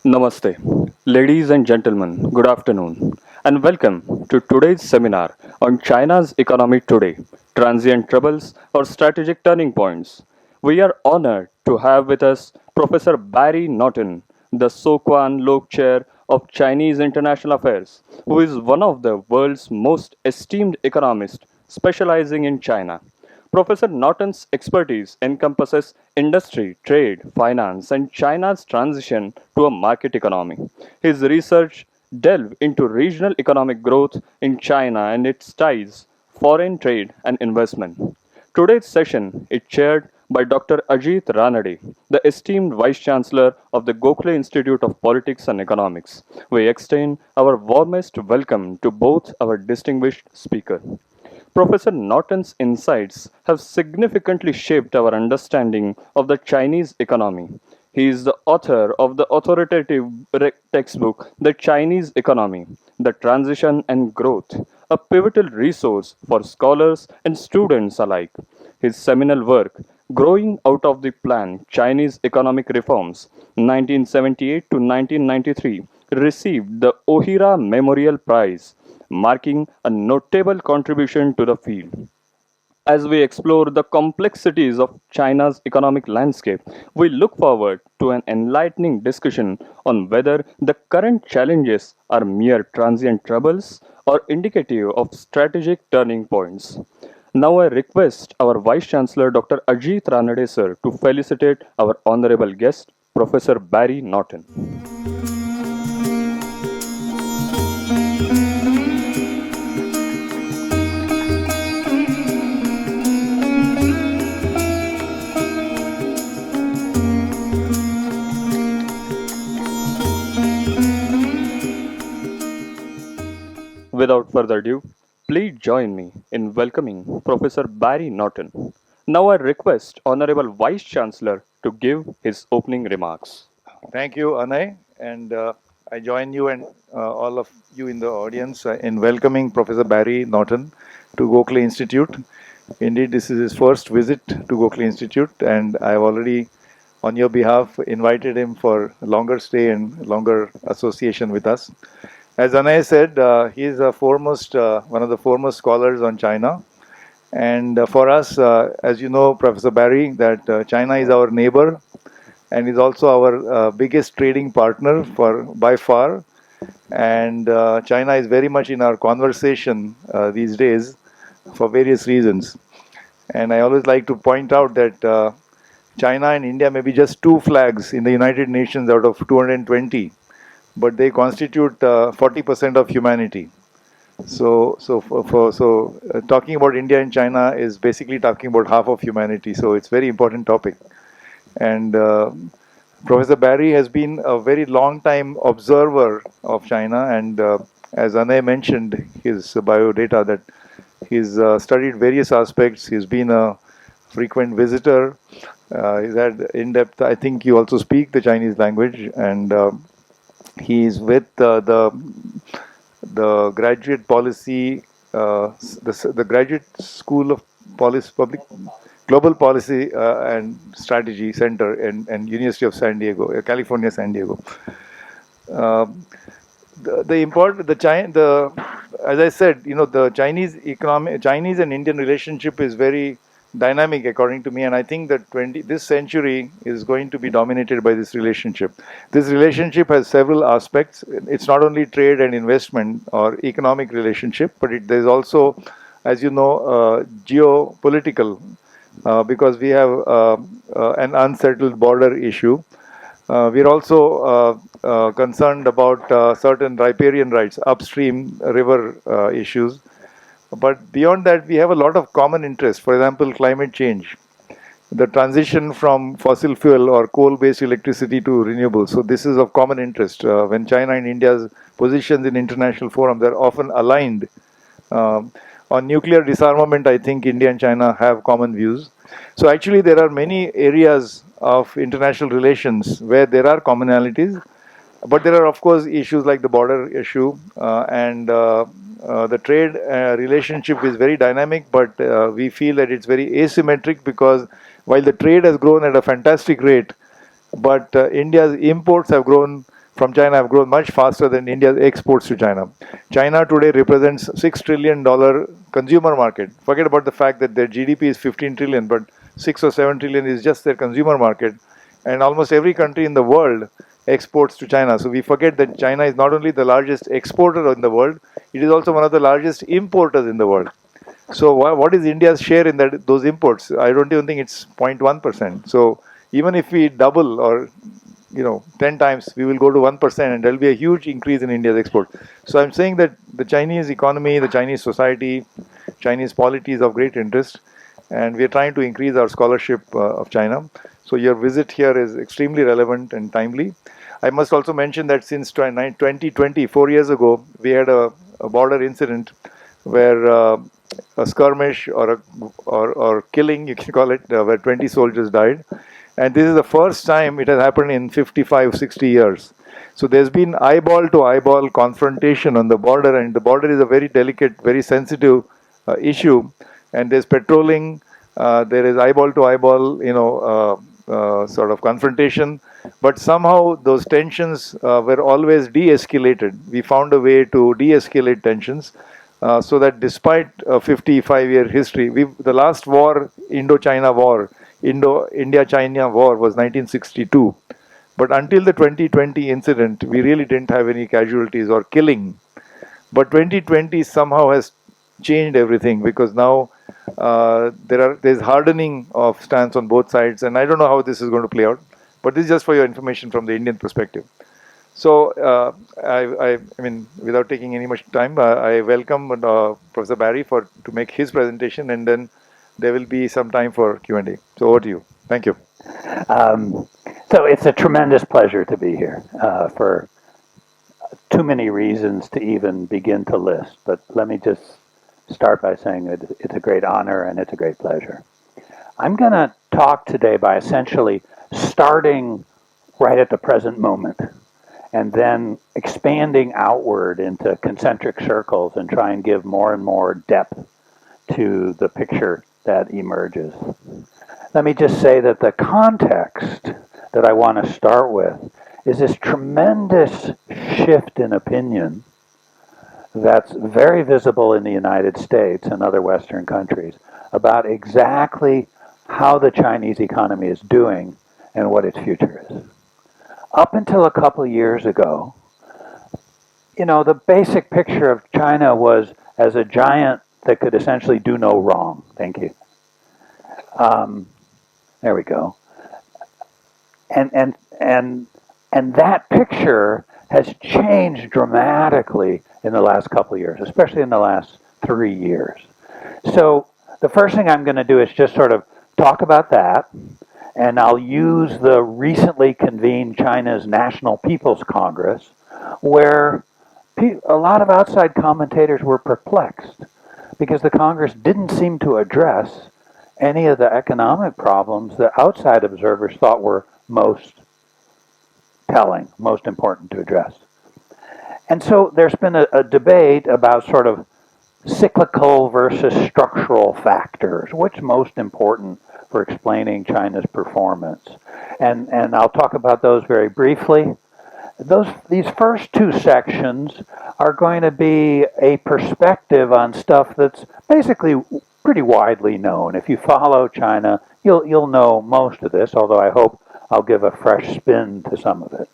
Namaste. Ladies and gentlemen, good afternoon, and welcome to today's seminar on China's economy today, transient troubles or strategic turning points. We are honored to have with us Professor Barry Naughton, the Sokwan Lok Chair of Chinese International Affairs, who is one of the world's most esteemed economists specializing in China. Professor Norton's expertise encompasses industry, trade, finance, and China's transition to a market economy. His research delves into regional economic growth in China and its ties, foreign trade, and investment. Today's session is chaired by Dr. Ajit Ranade, the esteemed Vice Chancellor of the Gokhale Institute of Politics and Economics. We extend our warmest welcome to both our distinguished speakers. Professor Norton's insights have significantly shaped our understanding of the Chinese economy. He is the author of the authoritative textbook, The Chinese Economy, The Transition and Growth, a pivotal resource for scholars and students alike. His seminal work, Growing Out of the Plan Chinese Economic Reforms, 1978 to 1993, received the Ohira Memorial Prize, marking a notable contribution to the field. As we explore the complexities of China's economic landscape, we look forward to an enlightening discussion on whether the current challenges are mere transient troubles or indicative of strategic turning points. Now I request our Vice Chancellor Dr. Ajit Ranade sir to felicitate our honorable guest, Professor Barry Norton. Without further ado, please join me in welcoming Professor Barry Norton. Now I request Honorable Vice Chancellor to give his opening remarks. Thank you, Anay, and I join you and all of you in the audience in welcoming Professor Barry Naughton to Gokhale Institute. Indeed, this is his first visit to Gokhale Institute, and I've already, on your behalf, invited him for a longer stay and longer association with us. As Anay said, he is one of the foremost scholars on China. And for us, as you know, Professor Barry, that China is our neighbor and is also our biggest trading partner for by far. And China is very much in our conversation these days for various reasons. And I always like to point out that China and India may be just two flags in the United Nations out of 220, but they constitute 40% of humanity. Talking about India and China is basically talking about half of humanity. So it's a very important topic. And Professor Barry has been a very long time observer of China, and as Anay mentioned his biodata that he's studied various aspects. He's been a frequent visitor. He's had in-depth. I think you also speak the Chinese language, and he's with the graduate policy, the graduate school of public global policy and strategy center and University of San Diego, California, San Diego. Uh, the important the China the As I said, the Chinese and Indian relationship is very dynamic according to me, and I think that this century is going to be dominated by this relationship. This relationship has several aspects. It's not only trade and investment or economic relationship, but there's also, as you know, geopolitical, because we have an unsettled border issue. We're also concerned about certain riparian rights, upstream river issues. But beyond that, we have a lot of common interests. For example, climate change, the transition from fossil fuel or coal-based electricity to renewables. So this is of common interest. When China and India's positions in international forums, they're often aligned. On nuclear disarmament, I think India and China have common views. So actually, there are many areas of international relations where there are commonalities, but there are, of course, issues like the border issue and the trade relationship is very dynamic, but we feel that it's very asymmetric because while the trade has grown at a fantastic rate, but India's imports have grown from China have grown much faster than India's exports to China. China today represents $6 trillion consumer market. Forget about the fact that their GDP is 15 trillion, but 6 or 7 trillion is just their consumer market. And almost every country in the world exports to China. So we forget that China is not only the largest exporter in the world, it is also one of the largest importers in the world. So what is India's share in those imports? I don't even think it's 0.1%. So even if we double or 10 times, we will go to 1%, and there will be a huge increase in India's export. So I'm saying that the Chinese economy, the Chinese society, Chinese polity is of great interest, and we are trying to increase our scholarship of China. So your visit here is extremely relevant and timely. I must also mention that since 2020, 4 years ago, we had a border incident where a skirmish or killing, you can call it, where 20 soldiers died. And this is the first time it has happened in 55, 60 years. So there's been eyeball to eyeball confrontation on the border, and the border is a very delicate, very sensitive issue. And there's patrolling, there is eyeball to eyeball, sort of confrontation. But somehow those tensions were always de-escalated. We found a way to de-escalate tensions. So that despite a 55-year history, the last war, Indo-China war, India-China war was 1962. But until the 2020 incident, we really didn't have any casualties or killing. But 2020 somehow has changed everything, because now there's hardening of stance on both sides, and I don't know how this is going to play out. But this is just for your information from the Indian perspective. So, I mean, without taking any much time, I welcome Professor Barry to make his presentation, and then there will be some time for Q&A. So over to you. Thank you. So it's a tremendous pleasure to be here for too many reasons to even begin to list. But let me just start by saying that it's a great honor and it's a great pleasure. I'm going to talk today by essentially starting right at the present moment and then expanding outward into concentric circles and try and give more and more depth to the picture that emerges. Let me just say that the context that I want to start with is this tremendous shift in opinion that's very visible in the United States and other Western countries about exactly how the Chinese economy is doing and what its future is. Up until a couple of years ago, the basic picture of China was as a giant that could essentially do no wrong. Thank you. There we go. And that picture has changed dramatically in the last couple of years, especially in the last 3 years. So the first thing I'm going to do is just sort of talk about that, and I'll use the recently convened China's National People's Congress, where a lot of outside commentators were perplexed because the Congress didn't seem to address any of the economic problems that outside observers thought were most telling, most important to address. And so there's been a debate about sort of cyclical versus structural factors. What's most important for explaining China's performance? And I'll talk about those very briefly. These first two sections are going to be a perspective on stuff that's basically pretty widely known. If you follow China, you'll know most of this, although I hope I'll give a fresh spin to some of it.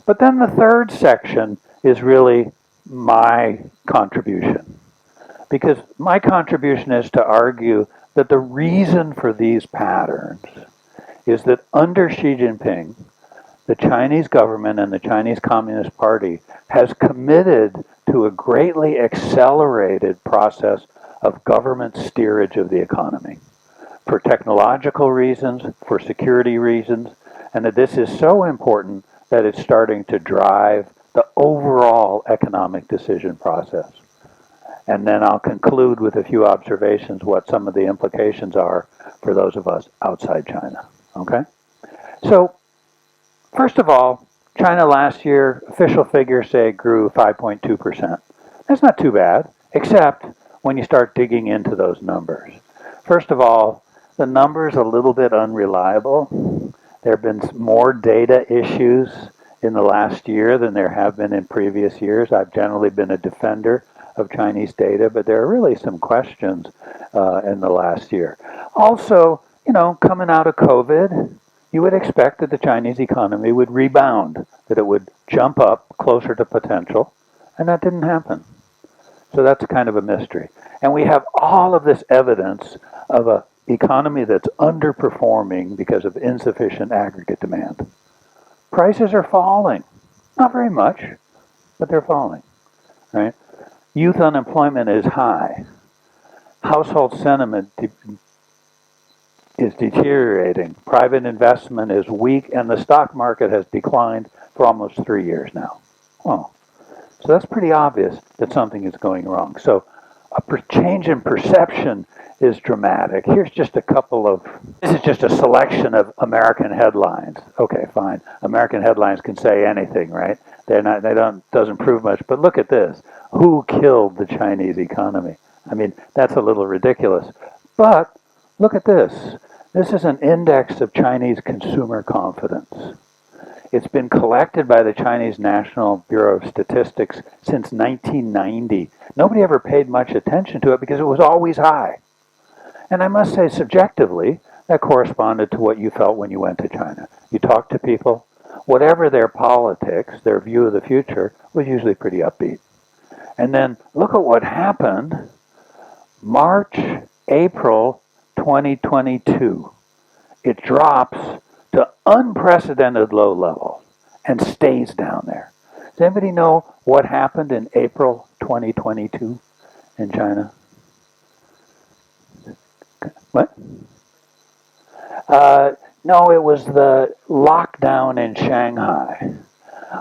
But then the third section is really my contribution, because my contribution is to argue that the reason for these patterns is that under Xi Jinping, the Chinese government and the Chinese Communist Party has committed to a greatly accelerated process of government steerage of the economy for technological reasons, for security reasons, and that this is so important that it's starting to drive the overall economic decision process. And then I'll conclude with a few observations what some of the implications are for those of us outside China. Okay? So, first of all, China last year, official figures say grew 5.2%. That's not too bad, except when you start digging into those numbers. First of all, the number's a little bit unreliable. There have been more data issues in the last year than there have been in previous years. I've generally been a defender of Chinese data, but there are really some questions in the last year. Also, coming out of COVID, you would expect that the Chinese economy would rebound, that it would jump up closer to potential, and that didn't happen. So that's kind of a mystery. And we have all of this evidence of an economy that's underperforming because of insufficient aggregate demand. Prices are falling. Not very much, but they're falling, right? Youth unemployment is high. Household sentiment is deteriorating. Private investment is weak, and the stock market has declined for almost 3 years now. Well, so that's pretty obvious that something is going wrong. So a change in perception is dramatic. Here's just this is just a selection of American headlines. Okay, fine. American headlines can say anything, right? Doesn't prove much. But look at this. Who killed the Chinese economy? I mean, that's a little ridiculous. But look at this. This is an index of Chinese consumer confidence. It's been collected by the Chinese National Bureau of Statistics since 1990. Nobody ever paid much attention to it because it was always high. And I must say, subjectively, that corresponded to what you felt when you went to China. You talked to people, whatever their politics, their view of the future was usually pretty upbeat. And then look at what happened March, April 2022. It drops to unprecedented low level and stays down there. Does anybody know what happened in April 2022 in China? What? No, it was the lockdown in Shanghai,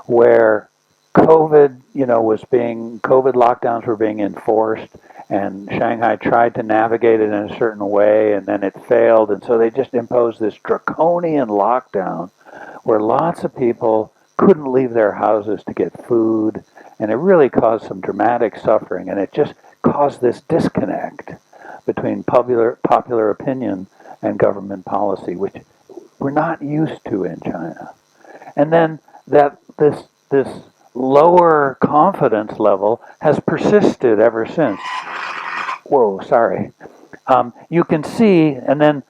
where COVID lockdowns were being enforced, and Shanghai tried to navigate it in a certain way, and then it failed, and so they just imposed this draconian lockdown where lots of people couldn't leave their houses to get food, and it really caused some dramatic suffering, and it just caused this disconnect between popular opinion and government policy, which we're not used to in China. And then this lower confidence level has persisted ever since. Whoa, sorry. You can see, and then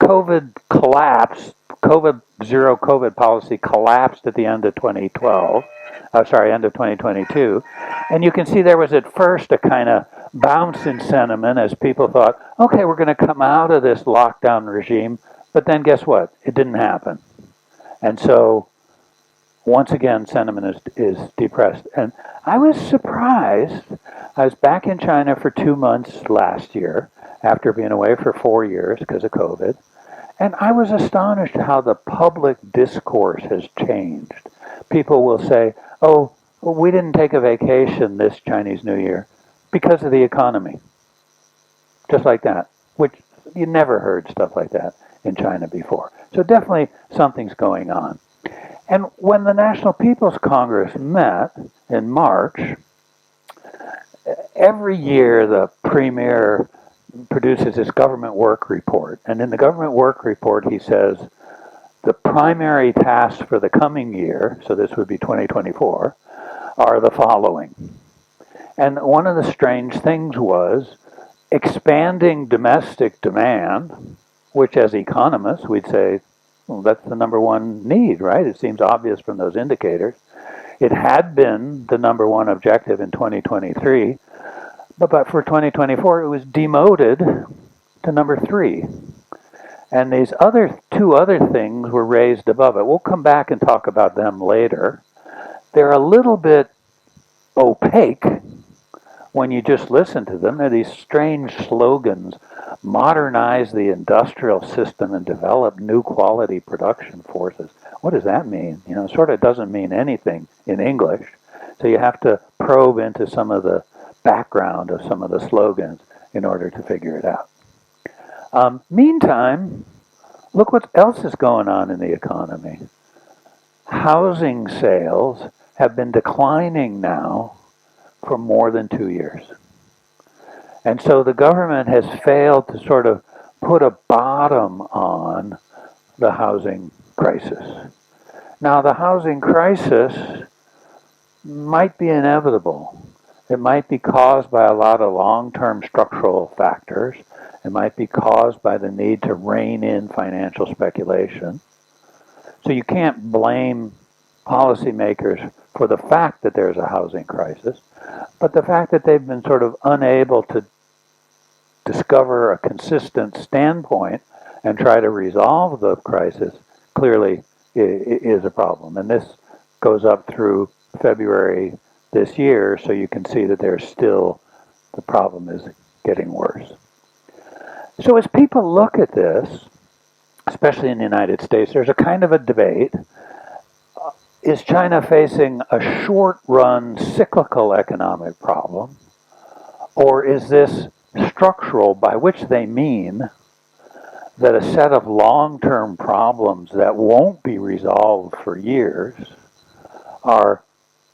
COVID collapsed. Zero COVID policy collapsed at the end of 2012. End of 2022. And you can see there was at first a kind of bounce in sentiment as people thought, okay, we're going to come out of this lockdown regime. But then guess what? It didn't happen. And so once again, sentiment is depressed. And I was surprised. I was back in China for 2 months last year after being away for 4 years because of COVID. And I was astonished how the public discourse has changed. People will say, oh, we didn't take a vacation this Chinese New Year because of the economy. Just like that, which you never heard stuff like that in China before. So definitely something's going on. And when the National People's Congress met in March, every year the premier produces his government work report. And in the government work report, he says the primary tasks for the coming year, so this would be 2024, are the following. And one of the strange things was expanding domestic demand, which as economists we'd say, well, that's the number one need, right? It seems obvious from those indicators. It had been the number one objective in 2023, but for 2024 it was demoted to number 3. And these two other things were raised above it. We'll come back and talk about them later. They're a little bit opaque when you just listen to them. They're these strange slogans: modernize the industrial system and develop new quality production forces. What does that mean? It sort of doesn't mean anything in English. So you have to probe into some of the background of some of the slogans in order to figure it out. Meantime, look what else is going on in the economy. Housing sales have been declining now for more than 2 years. And so the government has failed to sort of put a bottom on the housing crisis. Now, the housing crisis might be inevitable. It might be caused by a lot of long-term structural factors. It might be caused by the need to rein in financial speculation. So you can't blame policymakers for the fact that there's a housing crisis, but the fact that they've been sort of unable to discover a consistent standpoint and try to resolve the crisis clearly is a problem. And this goes up through February this year, so you can see that there's still, the problem is getting worse. So as people look at this, especially in the United States, there's a kind of a debate. Is China facing a short-run cyclical economic problem, or is this structural, by which they mean that a set of long-term problems that won't be resolved for years are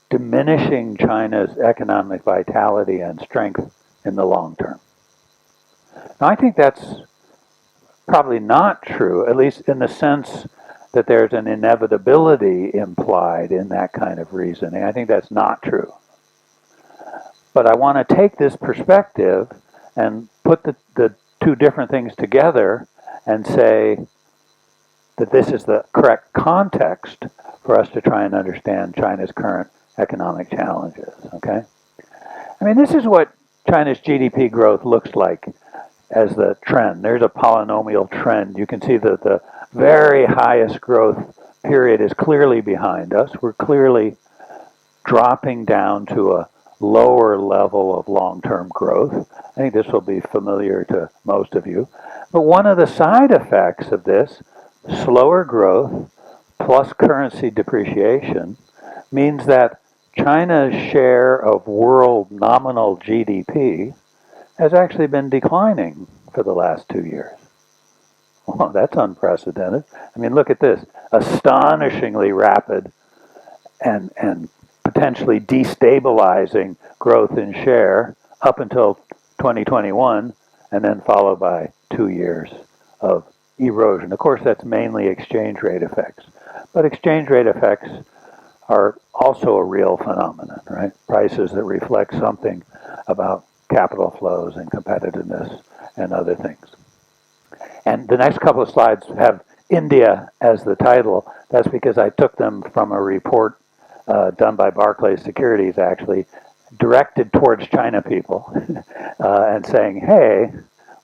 diminishing China's economic vitality and strength in the long term? Now, I think that's probably not true, at least in the sense that there's an inevitability implied in that kind of reasoning. I think that's not true. But I want to take this perspective and put the two different things together and say that this is the correct context for us to try and understand China's current economic challenges, okay? I mean, this is what China's GDP growth looks like as the trend. There's a polynomial trend. You can see that the very highest growth period is clearly behind us. We're clearly dropping down to a lower level of long-term growth. I think this will be familiar to most of you. But one of the side effects of this, slower growth plus currency depreciation, means that China's share of world nominal GDP has actually been declining for the last 2 years. Well, that's unprecedented. I mean, look at this. Astonishingly rapid and potentially destabilizing growth in share up until 2021, and then followed by 2 years of erosion. Of course, that's mainly exchange rate effects. But exchange rate effects are also a real phenomenon, right? Prices that reflect something about capital flows and competitiveness and other things. And the next couple of slides have India as the title. That's because I took them from a report done by Barclays Securities, actually, directed towards China people and saying, hey,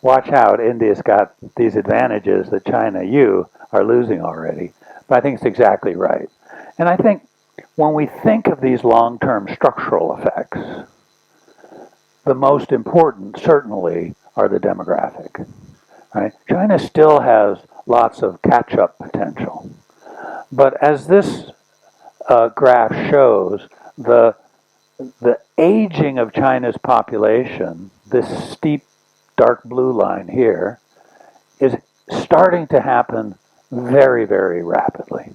watch out, India's got these advantages that China, you, are losing already. But I think it's exactly right. And I think when we think of these long-term structural effects, the most important, certainly, are the demographic. Right? China still has lots of catch-up potential. But as this graph shows, the aging of China's population, this steep dark blue line here, is starting to happen very, very rapidly.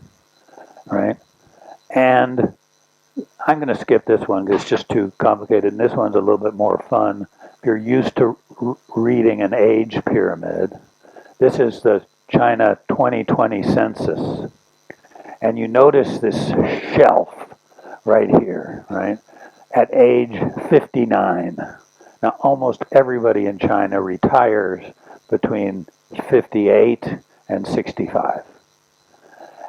Right? And I'm going to skip this one because it's just too complicated, and this one's a little bit more fun. If you're used to reading an age pyramid, this is the China 2020 census. And you notice this shelf right here, right? At age 59. Now, almost everybody in China retires between 58 and 65.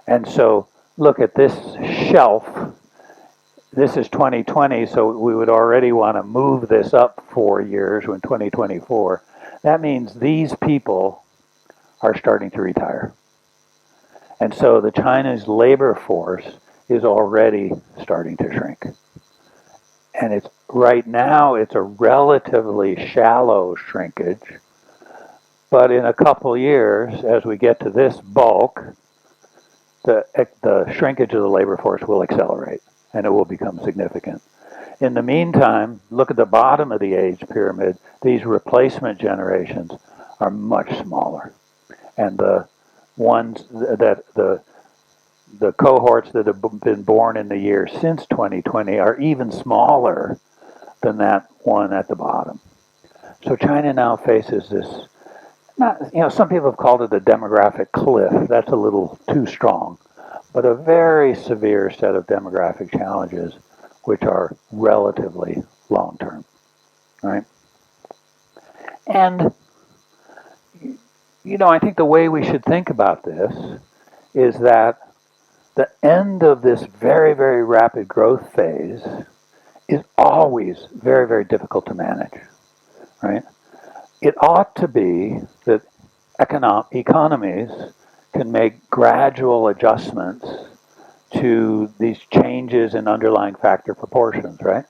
And so, look at this shelf. This is 2020, so we would already want to move this up 4 years in 2024. That means these people are starting to retire. And so the Chinese labor force is already starting to shrink. And it's right now it's a relatively shallow shrinkage, but in a couple years, as we get to this bulk, the shrinkage of the labor force will accelerate, and it will become significant. In the meantime, look at the bottom of the age pyramid. These replacement generations are much smaller. And the ones that the cohorts that have been born in the years since 2020 are even smaller than that one at the bottom. So China now faces this, not, some people have called it a demographic cliff. That's a little too strong. but a very severe set of demographic challenges which are relatively long term, right? And, I think the way we should think about this is that the end of this very, very rapid growth phase is always very, very difficult to manage, right? It ought to be that economies can make gradual adjustments to these changes in underlying factor proportions, right?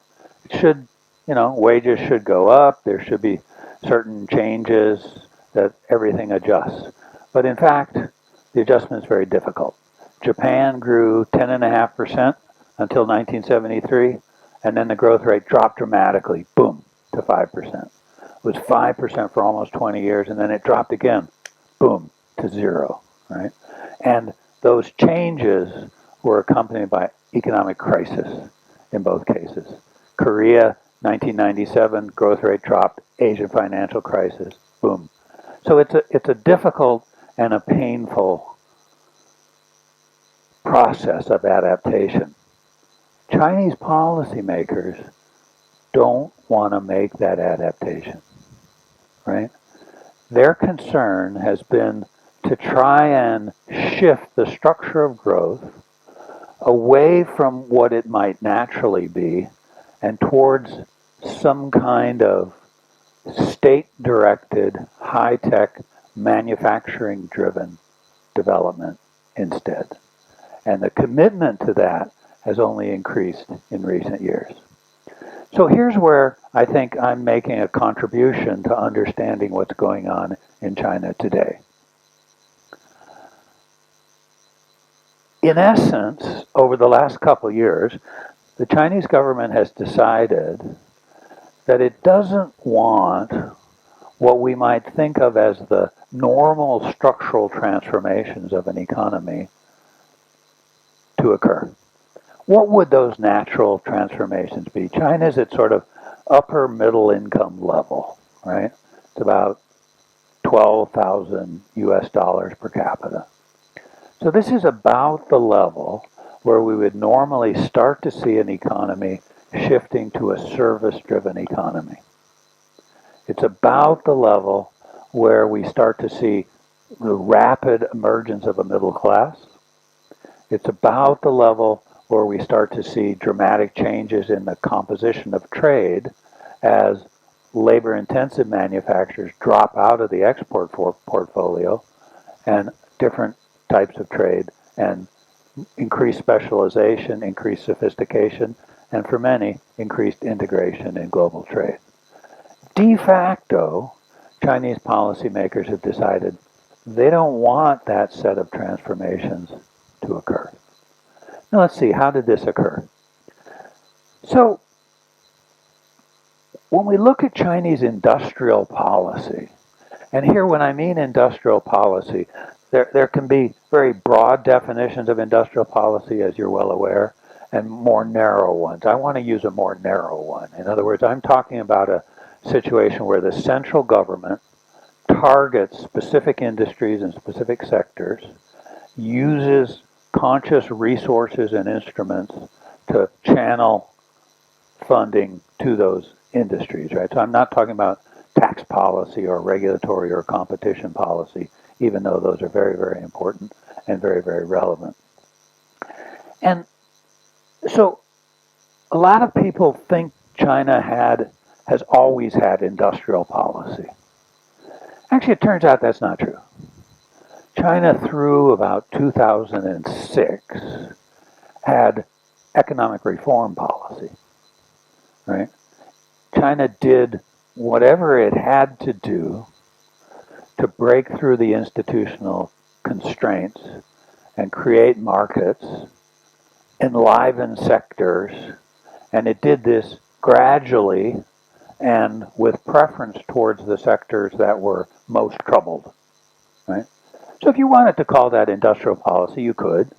It should, wages should go up. There should be certain changes that everything adjusts. But in fact, the adjustment is very difficult. Japan grew 10.5% until 1973, and then the growth rate dropped dramatically, boom, to 5%. It was 5% for almost 20 years, and then it dropped again, boom, to zero, right? And those changes were accompanied by economic crisis in both cases. Korea, 1997, growth rate dropped. Asian financial crisis, boom. So it's a difficult and a painful process of adaptation. Chinese policymakers don't want to make that adaptation, right? Their concern has been to try and shift the structure of growth away from what it might naturally be and towards some kind of state-directed, high-tech, manufacturing-driven development instead. And the commitment to that has only increased in recent years. So here's where I think I'm making a contribution to understanding what's going on in China today. In essence, over the last couple of years, the Chinese government has decided that it doesn't want what we might think of as the normal structural transformations of an economy to occur. What would those natural transformations be? China's at sort of upper middle income level, right? It's about 12,000 US dollars per capita. So this is about the level where we would normally start to see an economy shifting to a service-driven economy. It's about the level where we start to see the rapid emergence of a middle class. It's about the level where we start to see dramatic changes in the composition of trade as labor-intensive manufacturers drop out of the export portfolio and different types of trade and increased specialization, increased sophistication, and for many, increased integration in global trade. De facto, Chinese policymakers have decided they don't want that set of transformations to occur. Now let's see, how did this occur? So, when we look at Chinese industrial policy, and here when I mean industrial policy, there can be very broad definitions of industrial policy, as you're well aware, and more narrow ones. I want to use a more narrow one. In other words, I'm talking about a situation where the central government targets specific industries and specific sectors, uses conscious resources and instruments to channel funding to those industries, right? So I'm not talking about tax policy or regulatory or competition policy, even though those are very, very important and very, very relevant. And so a lot of people think China has always had industrial policy. Actually, it turns out that's not true. China, through about 2006, had economic reform policy, right? China did whatever it had to do to break through the institutional constraints and create markets, enliven sectors, and it did this gradually and with preference towards the sectors that were most troubled, right? So if you wanted to call that industrial policy, you could,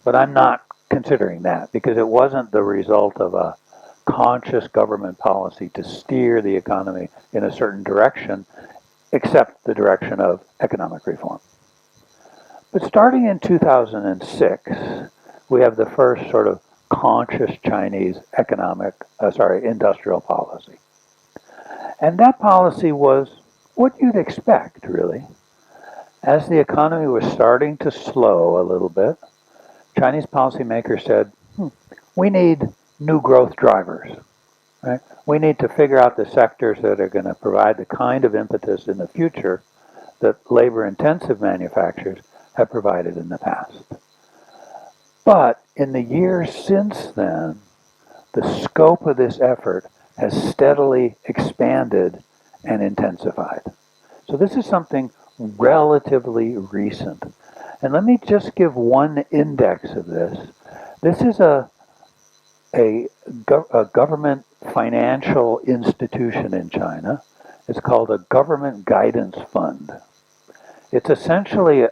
but I'm not considering that because it wasn't the result of a conscious government policy to steer the economy in a certain direction, except the direction of economic reform. But starting in 2006, we have the first sort of conscious Chinese industrial policy. And that policy was what you'd expect, really. As the economy was starting to slow a little bit, Chinese policymakers said, we need new growth drivers. Right? We need to figure out the sectors that are going to provide the kind of impetus in the future that labor-intensive manufacturers have provided in the past. But in the years since then, the scope of this effort has steadily expanded and intensified. So this is something relatively recent. And let me just give one index of this. This is a government financial institution in China. It's called a government guidance fund. It's essentially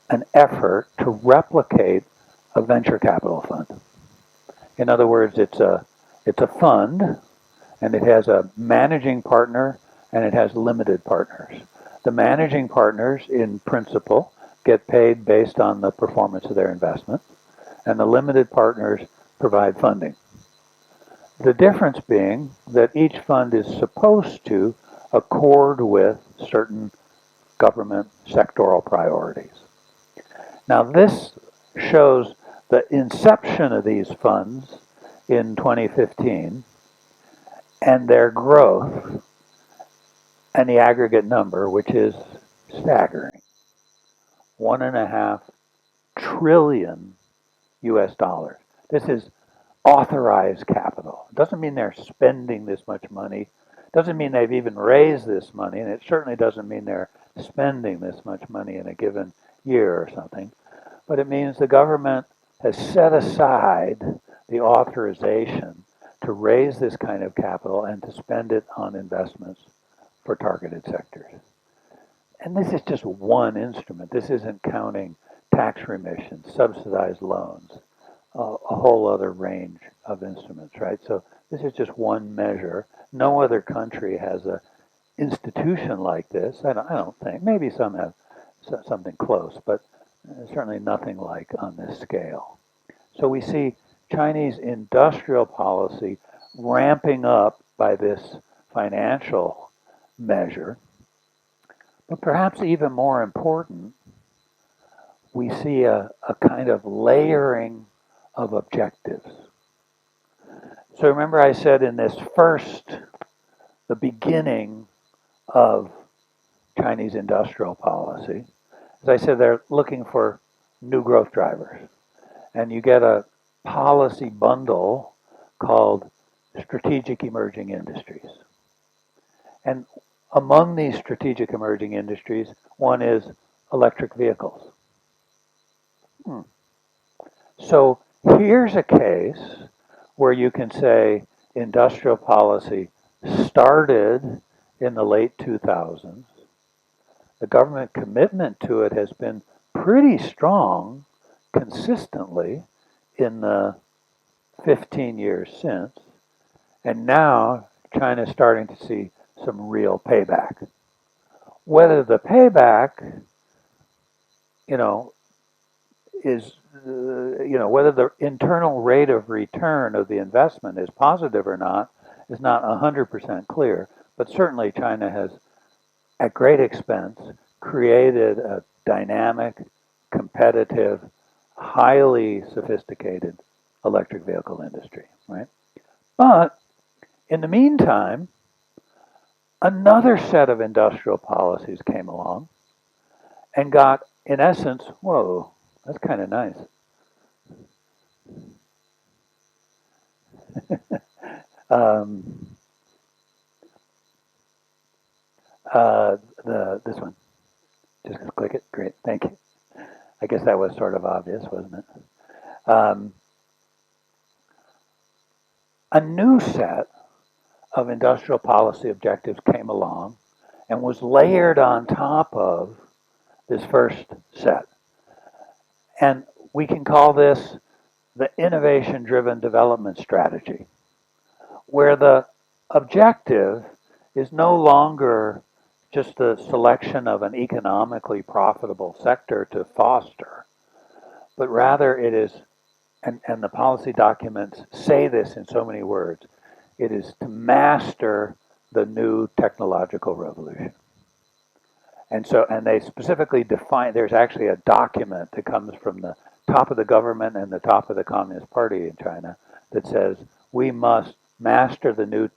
an effort to replicate a venture capital fund. In other words, it's a fund, and it has a managing partner, and it has limited partners. The managing partners, in principle, get paid based on the performance of their investment, and the limited partners provide funding. The difference being that each fund is supposed to accord with certain government sectoral priorities. Now, this shows the inception of these funds in 2015 and their growth and the aggregate number, which is staggering. $1.5 trillion US dollars. This is authorized capital. It doesn't mean they're spending this much money. It doesn't mean they've even raised this money, and it certainly doesn't mean they're spending this much money in a given year or something. But it means the government has set aside the authorization to raise this kind of capital and to spend it on investments for targeted sectors. And this is just one instrument. This isn't counting tax remissions, subsidized loans, a whole other range of instruments, right? So this is just one measure. No other country has an institution like this. I don't think. Maybe some have something close, but certainly nothing like on this scale. So we see Chinese industrial policy ramping up by this financial measure. But perhaps even more important, we see a kind of layering of objectives. So remember I said in this the beginning of Chinese industrial policy, as I said, they're looking for new growth drivers. And you get a policy bundle called strategic emerging industries. And among these strategic emerging industries, one is electric vehicles. So here's a case where you can say industrial policy started in the late 2000s. The government commitment to it has been pretty strong consistently in the 15 years since. And now China's starting to see some real payback. Whether the payback, is, whether the internal rate of return of the investment is positive or not is not 100% clear. But certainly China has, at great expense, created a dynamic, competitive, highly sophisticated electric vehicle industry, right? But in the meantime, another set of industrial policies came along and got, in essence, whoa, that's kind of nice. This one. Just click it. Great, thank you. I guess that was sort of obvious, wasn't it? A new set of industrial policy objectives came along and was layered on top of this first set. And we can call this the innovation-driven development strategy, where the objective is no longer just the selection of an economically profitable sector to foster, but rather it is, and the policy documents say this in so many words, it is to master the new technological revolution. And so, and they specifically define, there's actually a document that comes from the top of the government and the top of the Communist Party in China that says we must master the new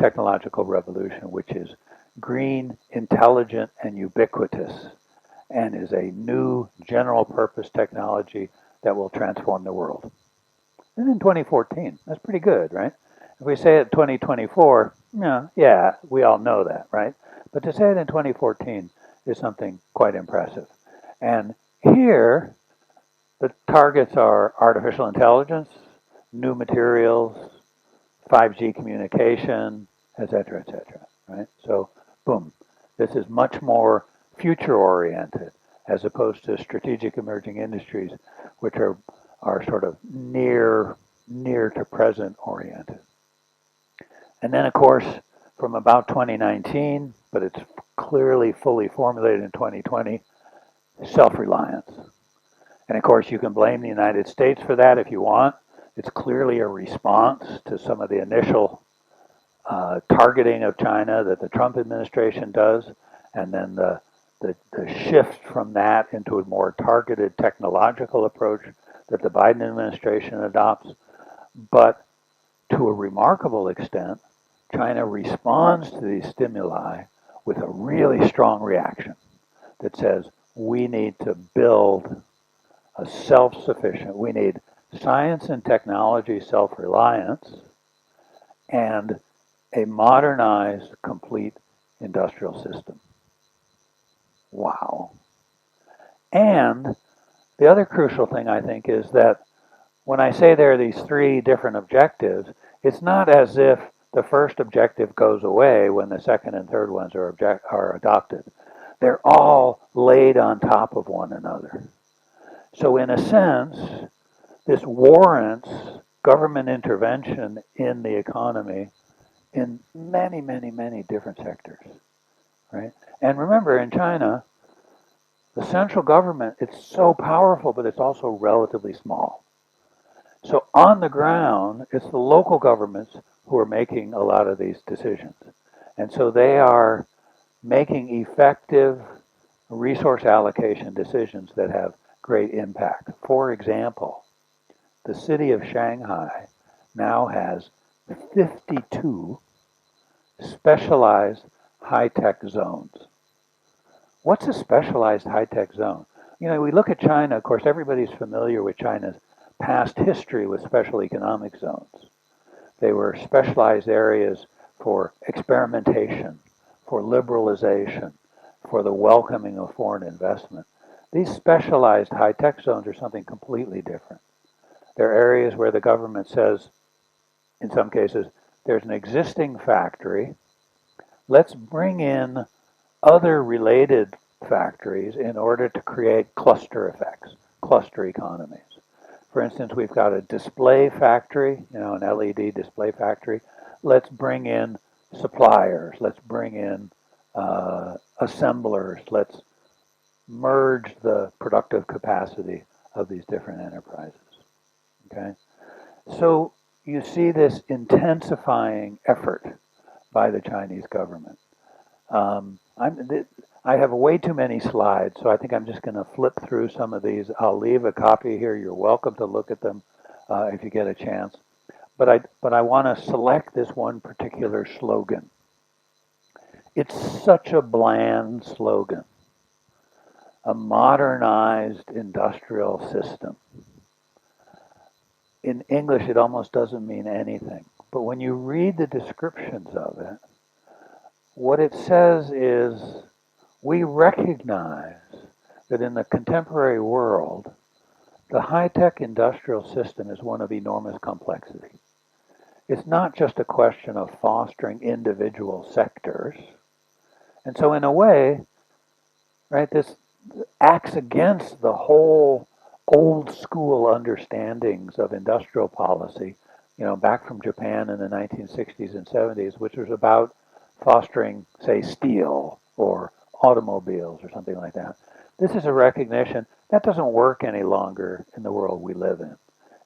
technological revolution, which is green, intelligent, and ubiquitous, and is a new general purpose technology that will transform the world. And in 2014, that's pretty good, right? If we say it in 2024, yeah, we all know that, right? But to say it in 2014 is something quite impressive. And here, the targets are artificial intelligence, new materials, 5G communication, et cetera, right? So, boom, this is much more future-oriented as opposed to strategic emerging industries, which are sort of near to present oriented. And then, of course, from about 2019, but it's clearly fully formulated in 2020, self-reliance. And of course, you can blame the United States for that if you want. It's clearly a response to some of the initial targeting of China that the Trump administration does, and then the shift from that into a more targeted technological approach that the Biden administration adopts. But to a remarkable extent, China responds to these stimuli with a really strong reaction that says we need to build a self-sufficient, we need science and technology self-reliance and a modernized, complete industrial system. Wow. And the other crucial thing, I think, is that when I say there are these three different objectives, it's not as if the first objective goes away when the second and third ones are adopted. They're all laid on top of one another. So in a sense, this warrants government intervention in the economy in many, many, many different sectors, right? And remember, in China, the central government, it's so powerful, but it's also relatively small. So on the ground, it's the local governments who are making a lot of these decisions. And so they are making effective resource allocation decisions that have great impact. For example, the city of Shanghai now has 52 specialized high-tech zones. What's a specialized high-tech zone? You know, we look at China, of course, everybody's familiar with China's past history with special economic zones. They were specialized areas for experimentation, for liberalization, for the welcoming of foreign investment. These specialized high-tech zones are something completely different. They're areas where the government says, in some cases, there's an existing factory. Let's bring in other related factories in order to create cluster effects, cluster economies. For instance, we've got a display factory, an LED display factory. Let's bring in suppliers. Let's bring in assemblers. Let's merge the productive capacity of these different enterprises. Okay? So you see this intensifying effort by the Chinese government. I have way too many slides, so I think I'm just going to flip through some of these. I'll leave a copy here. You're welcome to look at them if you get a chance. But I want to select this one particular slogan. It's such a bland slogan. A modernized industrial system. In English, it almost doesn't mean anything. But when you read the descriptions of it, what it says is, we recognize that in the contemporary world, the high-tech industrial system is one of enormous complexity. It's not just a question of fostering individual sectors. And so in a way, right, this acts against the whole old school understandings of industrial policy, back from Japan in the 1960s and 70s, which was about fostering, say, steel or automobiles or something like that. This is a recognition that doesn't work any longer in the world we live in.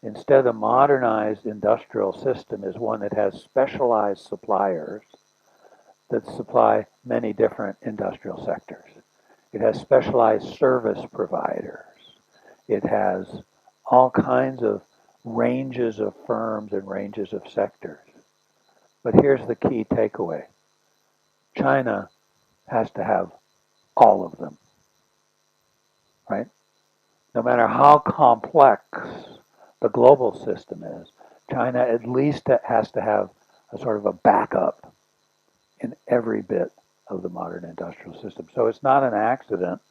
Instead, a modernized industrial system is one that has specialized suppliers that supply many different industrial sectors. It has specialized service providers. It has all kinds of ranges of firms and ranges of sectors. But here's the key takeaway: China has to have all of them, right? No matter how complex the global system is, China at least has to have a sort of a backup in every bit of the modern industrial system. So it's not an accident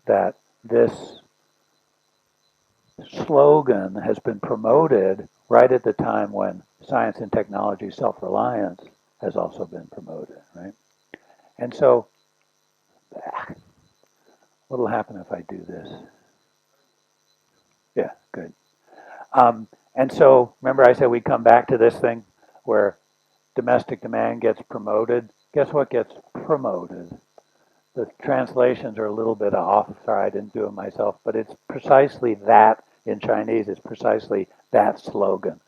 that this slogan has been promoted right at the time when science and technology self-reliance has also been promoted, right? And so, what'll happen if I do this? Yeah, good. And so, remember I said we come back to this thing where domestic demand gets promoted. Guess what gets promoted? The translations are a little bit off. Sorry, I didn't do it myself, but it's precisely that in Chinese. It's precisely that slogan: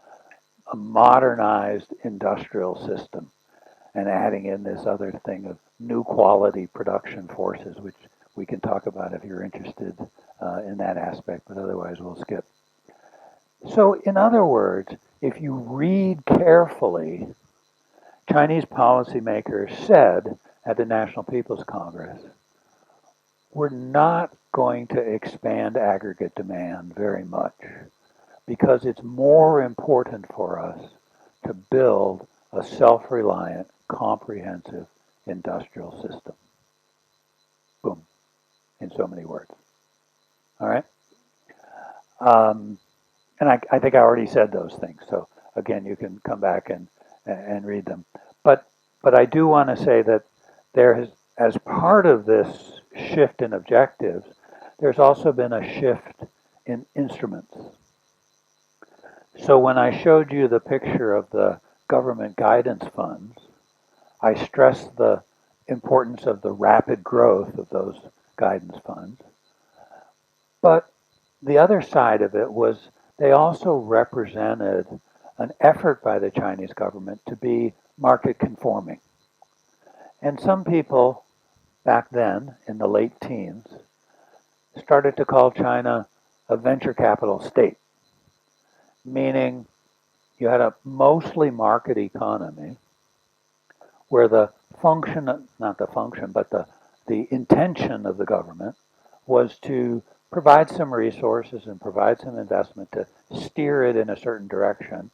a modernized industrial system, and adding in this other thing of new quality production forces, which we can talk about if you're interested in that aspect, but otherwise we'll skip. So, in other words, if you read carefully, Chinese policymakers said at the National People's Congress, we're not going to expand aggregate demand very much because it's more important for us to build a self-reliant, comprehensive industrial system. Boom, in so many words. All right? And I think I already said those things. So again, you can come back and read them. But I do want to say that there has, as part of this shift in objectives, there's also been a shift in instruments. So when I showed you the picture of the government guidance funds, I stressed the importance of the rapid growth of those guidance funds. But the other side of it was they also represented an effort by the Chinese government to be market conforming. And some people back then, in the late teens, started to call China a venture capital state, meaning you had a mostly market economy where the function, not the function, but the intention of the government was to provide some resources and provide some investment to steer it in a certain direction,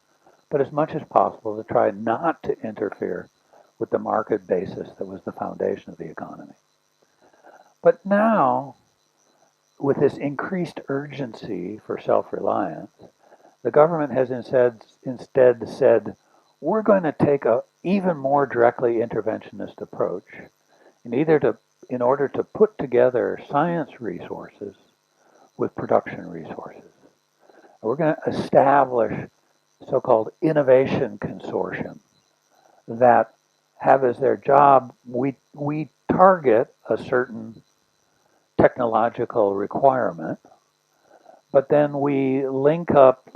but as much as possible to try not to interfere with the market basis that was the foundation of the economy. But now, with this increased urgency for self-reliance, the government has instead said, we're going to take a even more directly interventionist approach in order to put together science resources with production resources. We're going to establish so-called innovation consortium that have as their job, we target a certain technological requirement, but then we link up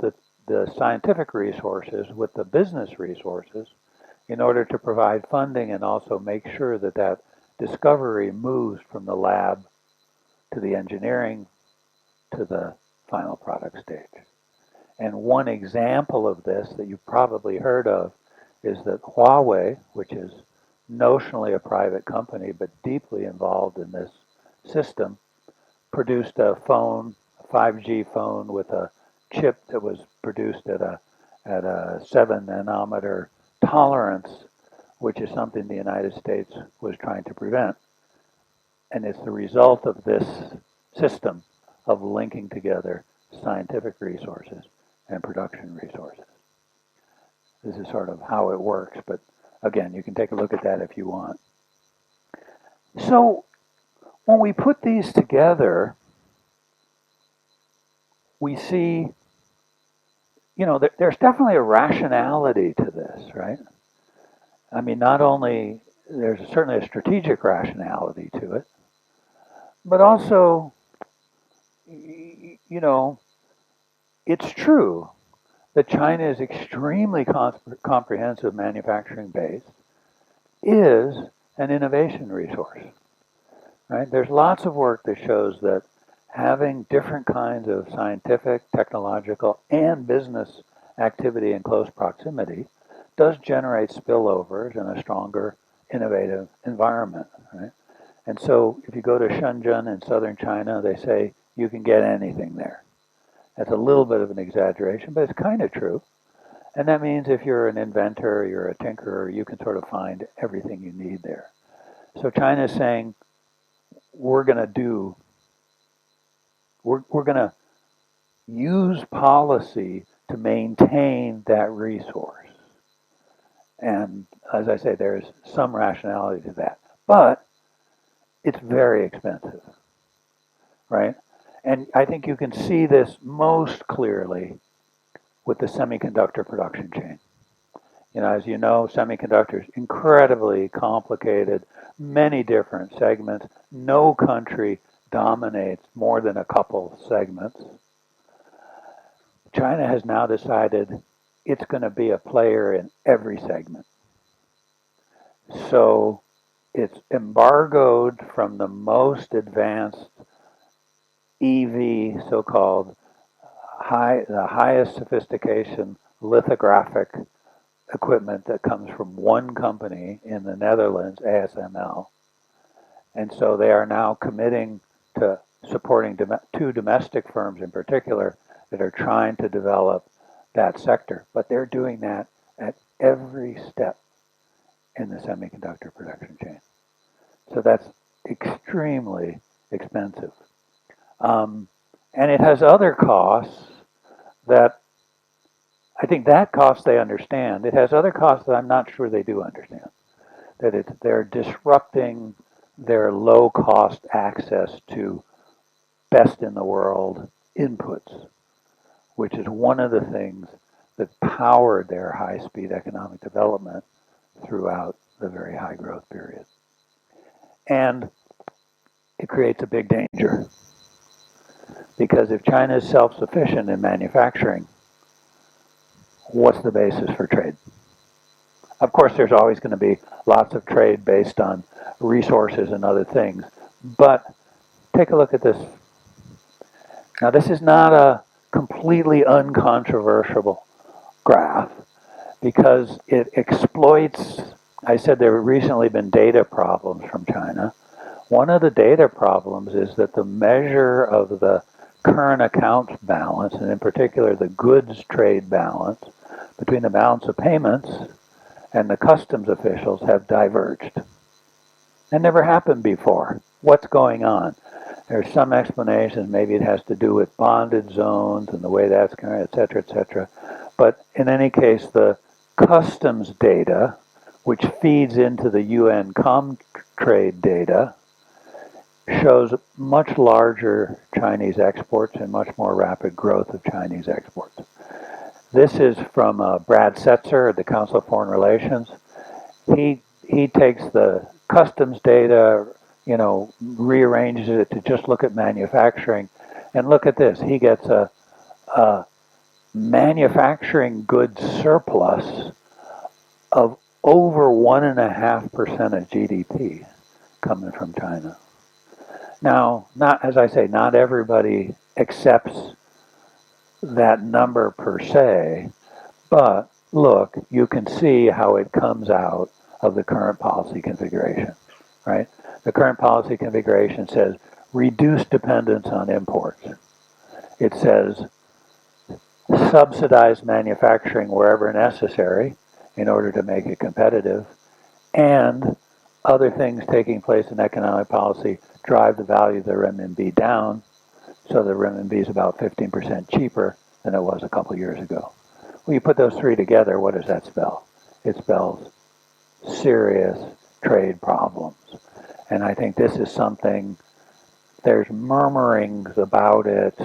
the scientific resources with the business resources in order to provide funding and also make sure that that discovery moves from the lab to the engineering to the final product stage. And one example of this that you've probably heard of is that Huawei, which is notionally a private company but deeply involved in this system, produced a phone, a 5G phone with a chip that was produced at a 7 nanometer tolerance, which is something the United States was trying to prevent. And it's the result of this system of linking together scientific resources and production resources. This is sort of how it works, but again, you can take a look at that if you want. So when we put these together, we see, there's definitely a rationality to this, right? I mean, not only there's certainly a strategic rationality to it, but also, you know, it's true that China is extremely comprehensive manufacturing base, is an innovation resource, right? There's lots of work that shows that having different kinds of scientific, technological, and business activity in close proximity does generate spillovers and a stronger innovative environment, right? And so if you go to Shenzhen in southern China, they say you can get anything there. That's a little bit of an exaggeration, but it's kind of true. And that means if you're an inventor, you're a tinkerer, you can sort of find everything you need there. So China is saying, we're going to do, we're going to use policy to maintain that resource. And as I say, there's some rationality to that. But it's very expensive, right? And I think you can see this most clearly with the semiconductor production chain. As you know, semiconductors incredibly complicated, many different segments. No country dominates more than a couple segments. China has now decided it's going to be a player in every segment. So it's embargoed from the most advanced EV, so-called the highest sophistication lithographic equipment that comes from one company in the Netherlands, ASML. And so they are now committing to supporting two domestic firms in particular that are trying to develop that sector. But they're doing that at every step in the semiconductor production chain. So that's extremely expensive. And it has other costs that I think that cost they understand. It has other costs that I'm not sure they do understand. That they're disrupting their low cost access to best in the world inputs, which is one of the things that powered their high speed economic development throughout the very high growth period. And it creates a big danger because if China is self sufficient in manufacturing, what's the basis for trade? Of course, there's always going to be lots of trade based on resources and other things. But take a look at this. Now, this is not a completely uncontroversial graph because it exploits, I said there have recently been data problems from China. One of the data problems is that the measure of the current accounts balance, and in particular the goods trade balance, between the balance of payments and the customs officials have diverged. That never happened before. What's going on? There's some explanations. Maybe it has to do with bonded zones and the way that's going, et cetera, et cetera. But in any case, the customs data, which feeds into the UN Comtrade data, shows much larger Chinese exports and much more rapid growth of Chinese exports. This is from Brad Setzer at the Council of Foreign Relations. He takes the customs data, rearranges it to just look at manufacturing, and look at this. He gets a manufacturing goods surplus of over 1.5% of GDP coming from China. Now, as I say, not everybody accepts that number per se, but look, you can see how it comes out of the current policy configuration, right? The current policy configuration says reduce dependence on imports. It says subsidize manufacturing wherever necessary in order to make it competitive, and other things taking place in economic policy drive the value of the renminbi down, so the renminbi is about 15% cheaper than it was a couple years ago. When you put those three together, what does that spell? It spells serious trade problems. And I think this is something, there's murmurings about it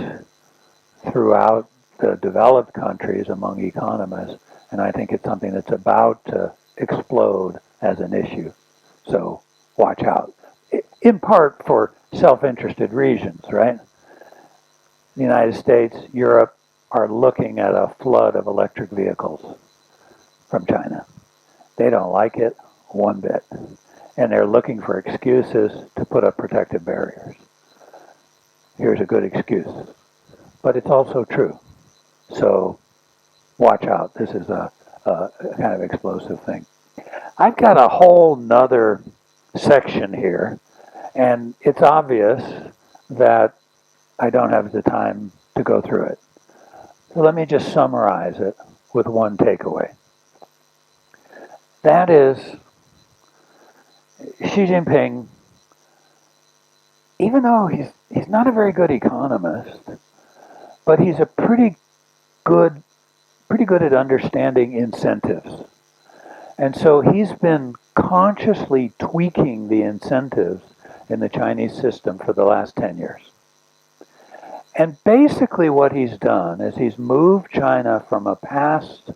throughout the developed countries among economists, and I think it's something that's about to explode as an issue. So watch out. In part for self-interested reasons, right? The United States, Europe are looking at a flood of electric vehicles from China. They don't like it one bit. And they're looking for excuses to put up protective barriers. Here's a good excuse. But it's also true. So watch out. This is a kind of explosive thing. I've got a whole nother section here, and it's obvious that I don't have the time to go through it. So let me just summarize it with one takeaway. That is, Xi Jinping, even though he's not a very good economist, but he's a good pretty good at understanding incentives. And so he's been consciously tweaking the incentives in the Chinese system for the last 10 years. And basically what he's done is he's moved China from a past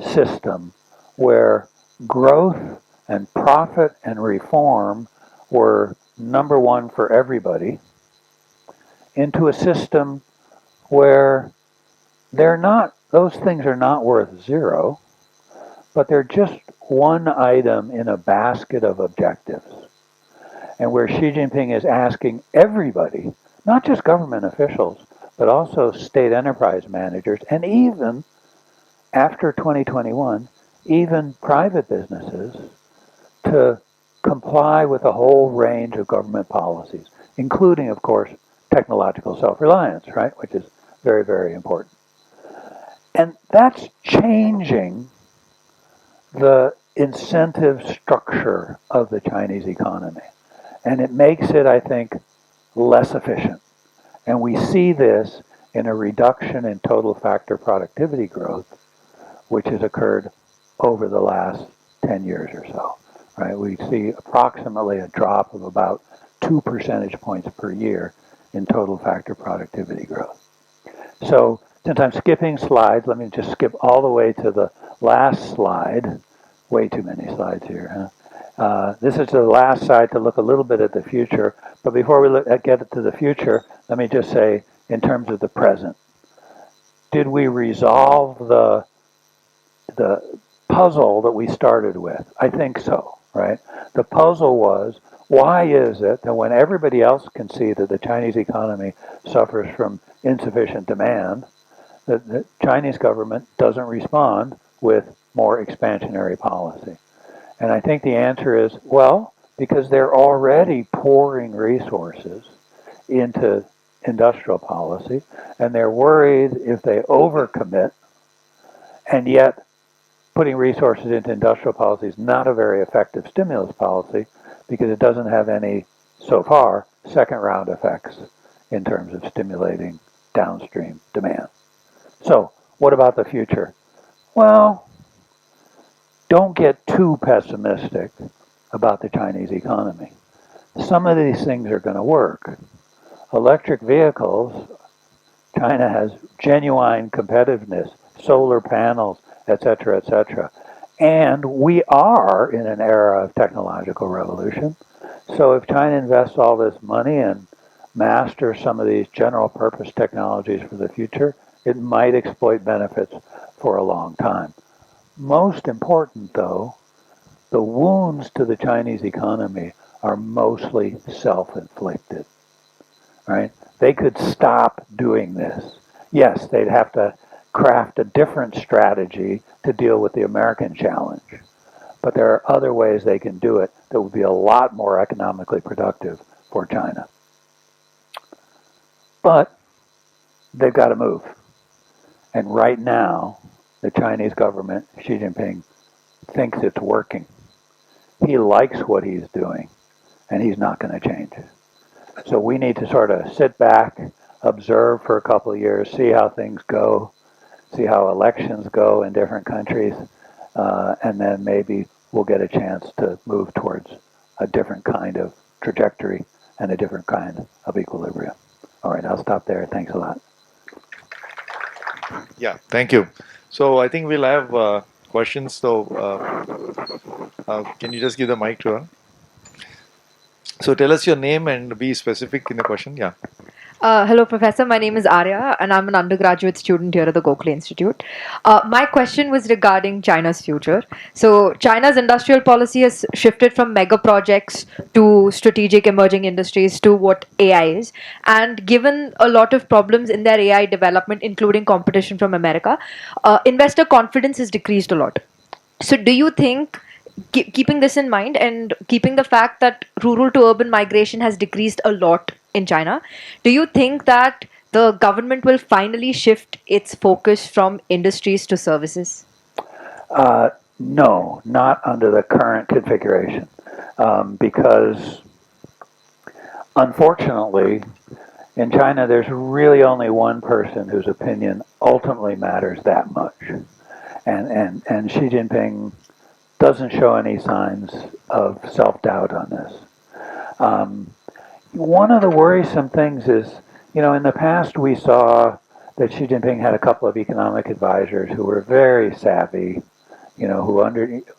system where growth and profit and reform were number one for everybody into a system where those things are not worth zero, but they're just one item in a basket of objectives. And where Xi Jinping is asking everybody, not just government officials, but also state enterprise managers, and even after 2021, even private businesses, to comply with a whole range of government policies, including, of course, technological self-reliance, right, which is very, very important. And that's changing the incentive structure of the Chinese economy. And it makes it, I think, less efficient. And we see this in a reduction in total factor productivity growth, which has occurred over the last 10 years or so. Right? We see approximately a drop of about 2 percentage points per year in total factor productivity growth. So since I'm skipping slides, let me just skip all the way to the last slide. Way too many slides here, huh? This is the last slide to look a little bit at the future. But before we get to the future, let me just say, in terms of the present, did we resolve the puzzle that we started with? I think so, right? The puzzle was, why is it that when everybody else can see that the Chinese economy suffers from insufficient demand, that the Chinese government doesn't respond with more expansionary policy? And I think the answer is, well, because they're already pouring resources into industrial policy, and they're worried if they overcommit, and yet putting resources into industrial policy is not a very effective stimulus policy because it doesn't have any, so far, second round effects in terms of stimulating downstream demand. So, what about the future? Well, don't get too pessimistic about the Chinese economy. Some of these things are going to work. Electric vehicles, China has genuine competitiveness, solar panels, etc., etc. And we are in an era of technological revolution. So if China invests all this money and masters some of these general purpose technologies for the future, it might exploit benefits for a long time. Most important, though, the wounds to the Chinese economy are mostly self-inflicted, right? They could stop doing this. Yes, they'd have to craft a different strategy to deal with the American challenge. But there are other ways they can do it that would be a lot more economically productive for China. But they've got to move. And right now, the Chinese government, Xi Jinping, thinks it's working. He likes what he's doing, and he's not going to change. So we need to sort of sit back, observe for a couple of years, see how things go, see how elections go in different countries, and then maybe we'll get a chance to move towards a different kind of trajectory and a different kind of equilibrium. All right, I'll stop there. Thanks a lot. Yeah, thank you. So I think we'll have questions. So can you just give the mic to her? So tell us your name and be specific in the question. Yeah. Hello, Professor. My name is Arya, and I'm an undergraduate student here at the Gokhale Institute. My question was regarding China's future. So, China's industrial policy has shifted from mega projects to strategic emerging industries to what AI is. And given a lot of problems in their AI development, including competition from America, investor confidence has decreased a lot. So, do you think, keeping this in mind and keeping the fact that rural to urban migration has decreased a lot in China, do you think that the government will finally shift its focus from industries to services? No, not under the current configuration, because unfortunately, in China, there's really only one person whose opinion ultimately matters that much, and Xi Jinping doesn't show any signs of self doubt on this. Um, One of the worrisome things is, in the past we saw that Xi Jinping had a couple of economic advisors who were very savvy, who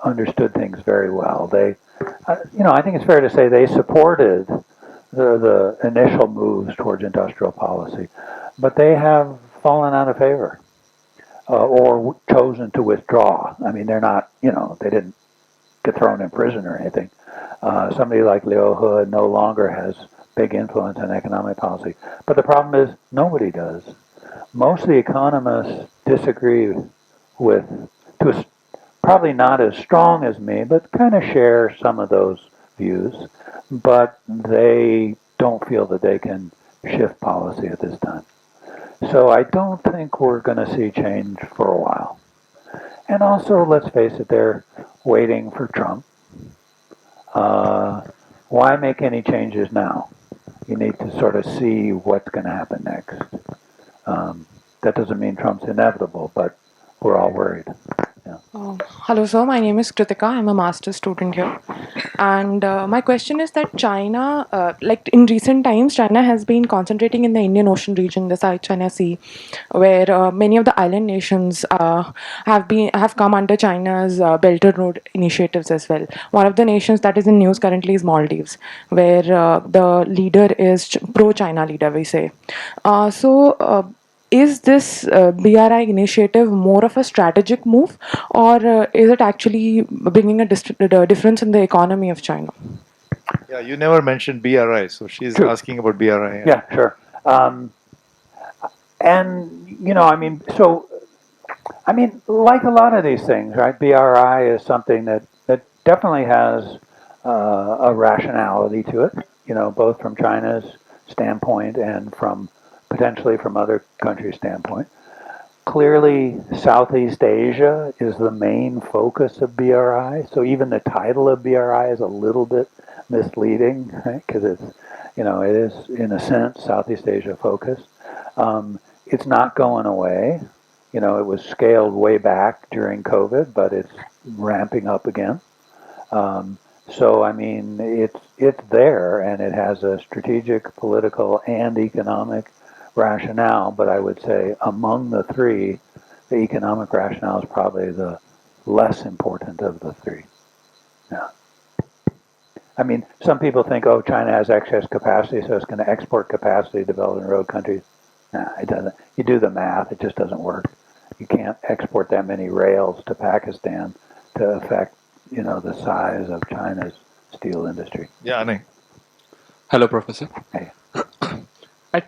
understood things very well. I think it's fair to say they supported the initial moves towards industrial policy, but they have fallen out of favor or chosen to withdraw. I mean, they're not, they didn't get thrown in prison or anything. Somebody like Liu He no longer has big influence on economic policy. But the problem is nobody does. Most of the economists disagree with, probably not as strong as me, but kind of share some of those views. But they don't feel that they can shift policy at this time. So I don't think we're going to see change for a while. And also, let's face it, they're waiting for Trump. Why make any changes now? You need to sort of see what's going to happen next. That doesn't mean Trump's inevitable, but we're all worried. Yeah. Hello, sir. My name is Kritika. I'm a master's student here. And my question is that China, like in recent times, China has been concentrating in the Indian Ocean region, the South China Sea, where many of the island nations have come under China's Belt and Road initiatives as well. One of the nations that is in news currently is Maldives, where the leader is pro-China leader, we say. Is this BRI initiative more of a strategic move, or is it actually bringing a difference in the economy of China? Yeah, you never mentioned BRI, so she's True. asking about BRI. Yeah, sure. Like a lot of these things, right? BRI is something that definitely has a rationality to it, both from China's standpoint and potentially from other countries' standpoint. Clearly, Southeast Asia is the main focus of BRI, so even the title of BRI is a little bit misleading, right? Because it is, in a sense, Southeast Asia focused. It's not going away. It was scaled way back during COVID, but it's ramping up again. So I mean, it's there, and it has a strategic, political, and economic rationale. But I would say among the three, the economic rationale is probably the less important of the three. Yeah. I mean, some people think, oh, China has excess capacity, so it's going to export capacity to developing road countries. Nah, it doesn't. You do the math, it just doesn't work. You can't export that many rails to Pakistan to affect, the size of China's steel industry. Yeah, Anay. Hello, Professor. Hey.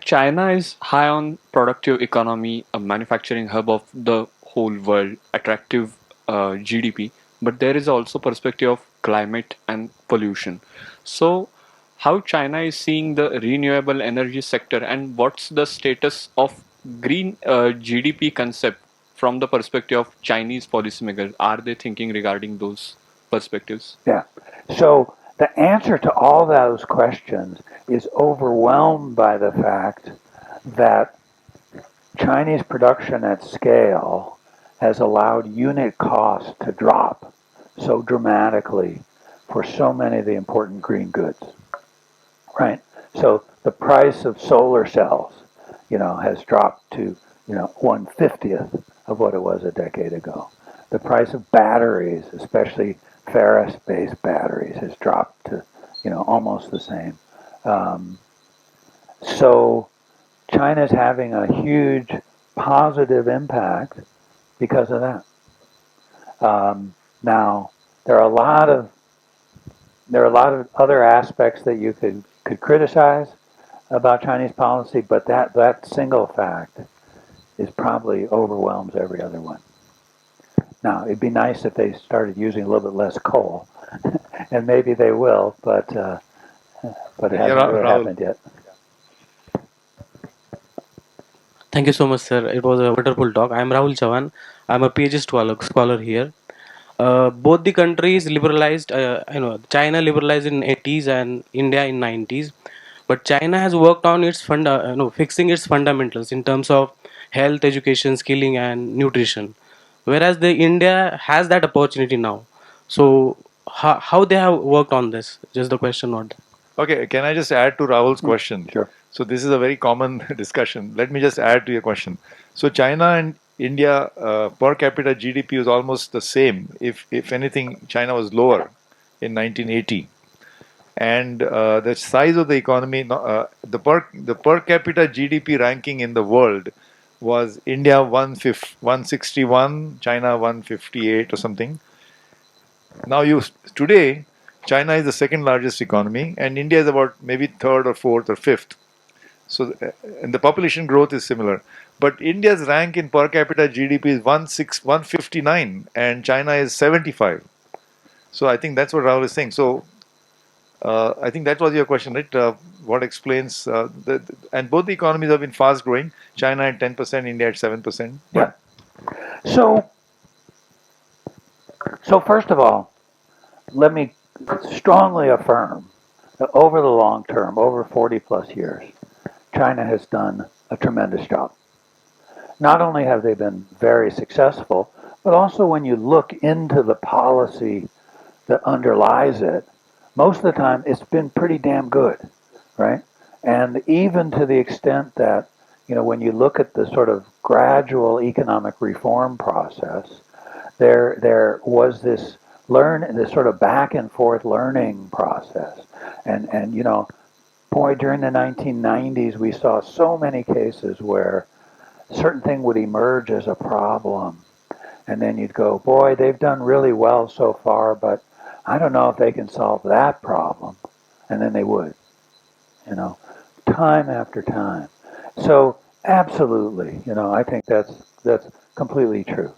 China is high on productive economy, a manufacturing hub of the whole world, attractive GDP, but there is also perspective of climate and pollution. So, how China is seeing the renewable energy sector, and what's the status of green GDP concept from the perspective of Chinese policymakers? Are they thinking regarding those perspectives? Yeah. So the answer to all those questions is overwhelmed by the fact that Chinese production at scale has allowed unit costs to drop so dramatically for so many of the important green goods. Right? So the price of solar cells, has dropped to, 1/50th of what it was a decade ago. The price of batteries, especially ferrous-based batteries, has dropped to, almost the same. Um, so China's having a huge positive impact because of that. Now there are a lot of other aspects that you could criticize about Chinese policy, but that single fact is probably overwhelms every other one. Now it'd be nice if they started using a little bit less coal, and maybe they will, but it Yeah, hasn't really Rahul. happened yet. Thank you so much, sir. It was a wonderful talk. I am Rahul Chavan. I am a PhD scholar here. Both the countries liberalized, China liberalized in 80s and India in 90s. But China has worked on its fixing its fundamentals in terms of health, education, skilling, and nutrition. Whereas the India has that opportunity now. So how they have worked on this? Just the question, not. Okay, can I just add to Rahul's question? Sure. So this is a very common discussion. Let me just add to your question. So China and India per capita GDP was almost the same. If anything, China was lower in 1980, and the size of the economy, the per capita GDP ranking in the world was India 161, China 158 or something. Now today, China is the second largest economy, and India is about maybe third or fourth or fifth. So, and the population growth is similar. But India's rank in per capita GDP is 159, and China is 75. So I think that's what Rahul is saying. So I think that was your question, right? What explains and both the economies have been fast growing. China at 10%, India at 7%. Yeah. So first of all, let me strongly affirm that over the long term, over 40 plus years, China has done a tremendous job. Not only have they been very successful, but also when you look into the policy that underlies it, most of the time it's been pretty damn good, right? And even to the extent that, when you look at the sort of gradual economic reform process, there was this sort of back and forth learning process. And boy, during the 1990s, we saw so many cases where a certain thing would emerge as a problem. And then you'd go, boy, they've done really well so far, but I don't know if they can solve that problem. And then they would, time after time. So absolutely, I think that's completely true.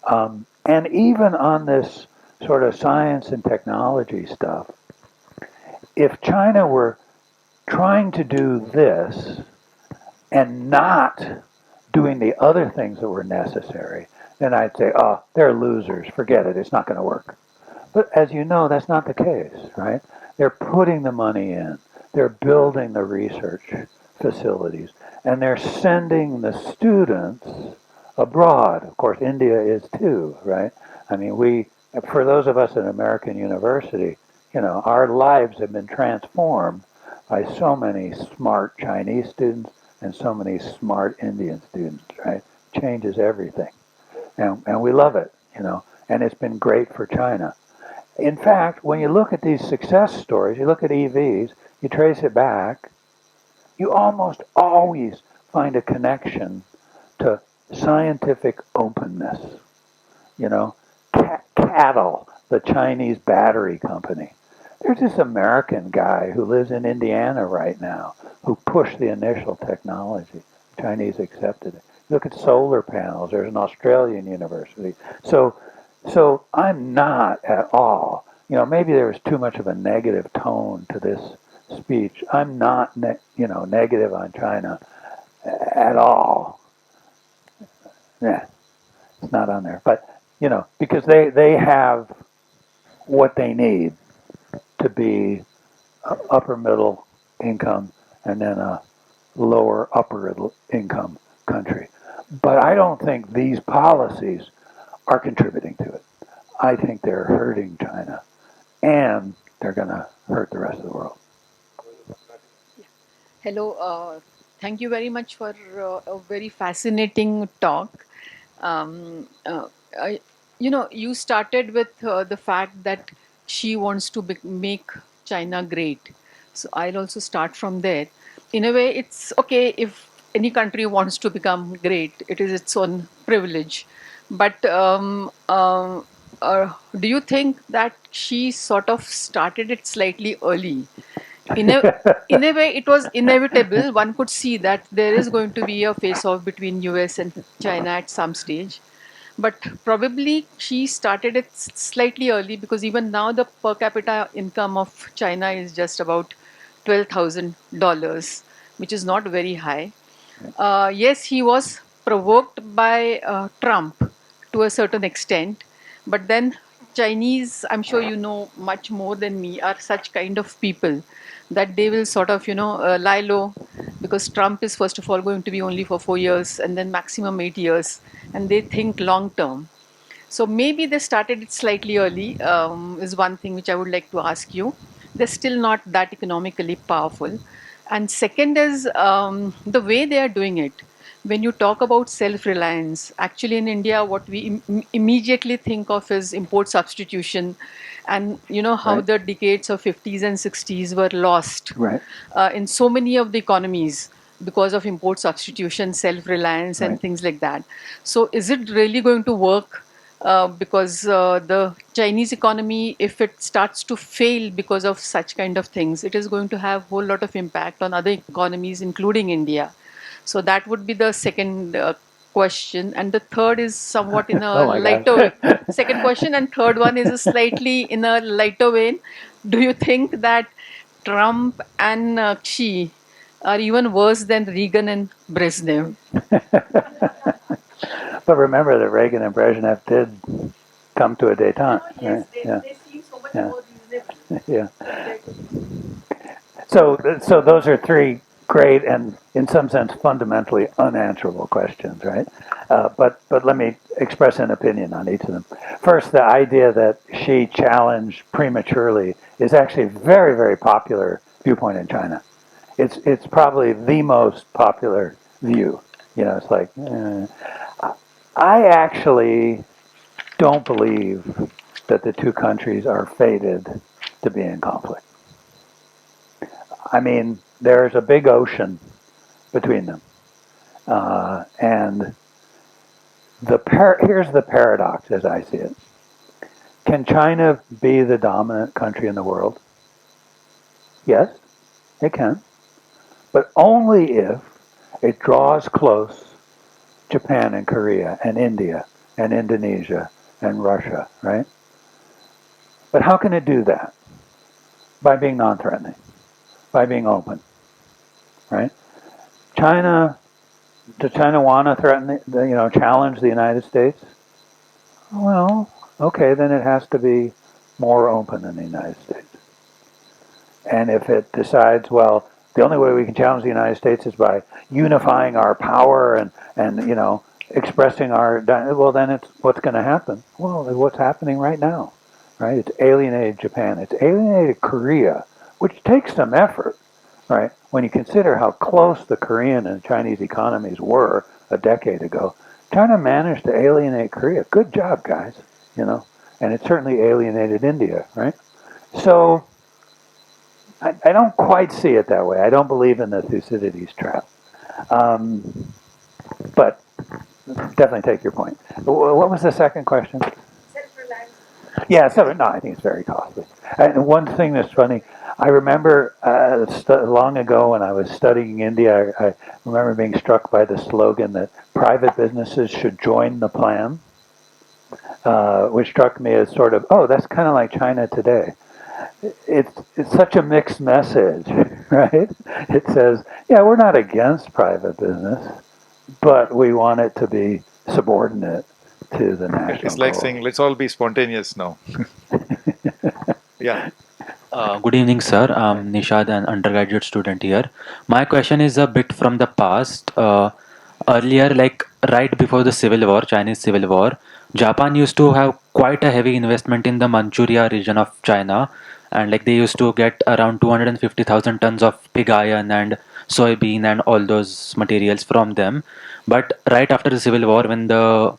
And even on this sort of science and technology stuff, if China were trying to do this and not doing the other things that were necessary, then I'd say, oh, they're losers. Forget it. It's not going to work. But as you know, that's not the case, right? They're putting the money in. They're building the research facilities. And they're sending the students abroad. Of course, India is too, right? I mean, for those of us at American University, our lives have been transformed by so many smart Chinese students and so many smart Indian students, right? Changes everything. And we love it, and it's been great for China. In fact, when you look at these success stories, you look at EVs, you trace it back, you almost always find a connection to scientific openness. You know, Cattle, the Chinese battery company. There's this American guy who lives in Indiana right now who pushed the initial technology. The Chinese accepted it. Look at solar panels. There's an Australian university. So I'm not at all. Maybe there was too much of a negative tone to this speech. I'm not, negative on China at all. Yeah, it's not on there. But because they have what they need to be upper middle income and then a lower upper income country. But I don't think these policies are contributing to it. I think they're hurting China and they're going to hurt the rest of the world. Hello, thank you very much for a very fascinating talk. Um, uh, I, you started with the fact that she wants to make China great? So I'll also start from there. In a way, it's okay if any country wants to become great, it is its own privilege. But do you think that she sort of started it slightly early? In a in a way, it was inevitable. One could see that there is going to be a face-off between US and China at some stage, but probably she started it slightly early, because even now the per capita income of China is just about $12,000, which is not very high. Yes, he was provoked by Trump to a certain extent, but then Chinese, I'm sure you know much more than me, are such kind of people that they will sort of, lie low, because Trump is first of all going to be only for 4 years and then maximum 8 years, and they think long term. So maybe they started it slightly early, is one thing which I would like to ask you. They're still not that economically powerful. And second is the way they are doing it. When you talk about self reliance, actually in India, what we immediately think of is import substitution. And you know how Right. the decades of 50s and 60s were lost Right. in so many of the economies because of import substitution, self reliance, and Right. things like that. So, is it really going to work? Because the Chinese economy, if it starts to fail because of such kind of things, it is going to have a whole lot of impact on other economies, including India. So that would be the second question. And the third is somewhat in a Oh my lighter, God. second question, and third one is a slightly in a lighter vein. Do you think that Trump and Xi are even worse than Reagan and Brezhnev? But remember that Reagan and Brezhnev did come to a détente, right? Yeah. seem so much Yeah. reasonable. Yeah. So those are three great and, in some sense, fundamentally unanswerable questions, right? But let me express an opinion on each of them. First, the idea that she challenged prematurely is actually a very, very popular viewpoint in China. It's probably the most popular view. You know, it's like I actually don't believe that the two countries are fated to be in conflict. I mean, there's a big ocean between them. And here's the paradox as I see it. Can China be the dominant country in the world? Yes, it can. But only if it draws close Japan and Korea and India and Indonesia and Russia, right? But how can it do that? By being non-threatening, by being open, right? China, does China want to challenge the United States? Well, okay, then it has to be more open than the United States. And if it decides, well, the only way we can challenge the United States is by unifying our power and expressing our, well, then it's what's going to happen. Well, what's happening right now, right? It's alienated Japan. It's alienated Korea, which takes some effort, right? When you consider how close the Korean and Chinese economies were a decade ago, China managed to alienate Korea. Good job, guys, and it certainly alienated India, right? So I don't quite see it that way. I don't believe in the Thucydides trap. But definitely take your point. What was the second question? Yeah, so no, I think it's very costly. And one thing that's funny, I remember long ago when I was studying India, I remember being struck by the slogan that private businesses should join the plan, which struck me as sort of, oh, that's kind of like China today. It's such a mixed message, right? It says, yeah, we're not against private business, but we want it to be subordinate to the national It's like goal. saying, let's all be spontaneous now. Yeah. Good evening, sir. I'm Nishad, an undergraduate student here. My question is a bit from the past. Earlier, like right before the Civil War, Chinese Civil War, Japan used to have quite a heavy investment in the Manchuria region of China, and like they used to get around 250,000 tons of pig iron and soybean and all those materials from them. But right after the Civil War, when the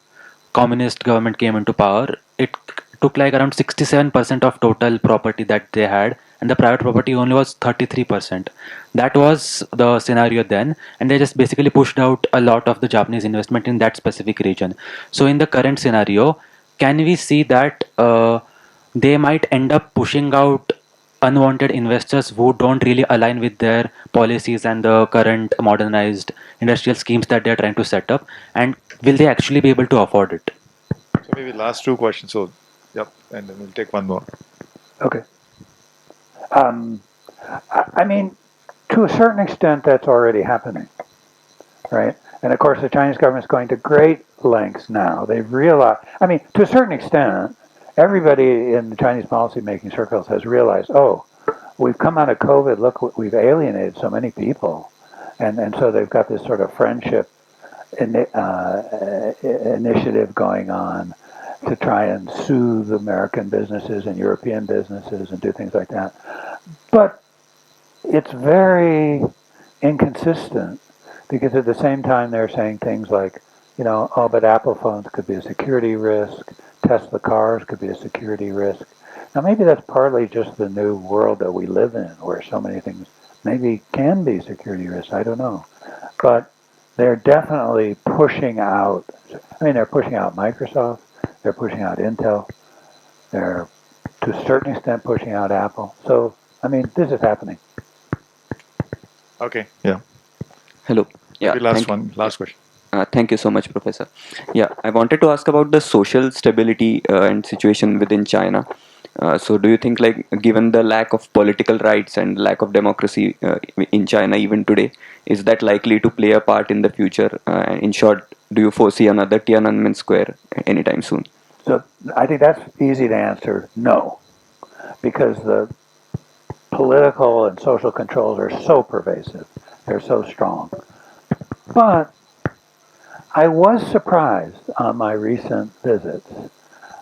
communist government came into power, it took like around 67% of total property that they had and the private property only was 33%. That was the scenario then, and they just basically pushed out a lot of the Japanese investment in that specific region. So in the current scenario, can we see that they might end up pushing out unwanted investors who don't really align with their policies and the current modernized industrial schemes that they're trying to set up, and will they actually be able to afford it? So maybe last two questions. So, yep, and then we'll take one more. Okay. I mean, to a certain extent, that's already happening, right? And of course, the Chinese government is going to great lengths now. They've realized, I mean, to a certain extent, everybody in the Chinese policymaking circles has realized, oh, we've come out of COVID, look, we've alienated so many people. And so they've got this sort of friendship initiative going on to try and soothe American businesses and European businesses and do things like that. But it's very inconsistent because at the same time they're saying things like, you know, oh, but Apple phones could be a security risk, Tesla cars could be a security risk. Now maybe that's partly just the new world that we live in where so many things maybe can be security risks, I don't know. But they're definitely pushing out, I mean, they're pushing out Microsoft, they're pushing out Intel, they're to a certain extent pushing out Apple. So, I mean, this is happening. Okay. Yeah. Hello. Yeah, Maybe last thank one. Last question. thank you so much, Professor. Yeah, I wanted to ask about the social stability and situation within China. So, do you think, like, given the lack of political rights and lack of democracy in China even today, is that likely to play a part in the future? In short, do you foresee another Tiananmen Square anytime soon? So, I think that's easy to answer no, because the political and social controls are so pervasive, they're so strong. But I was surprised on my recent visits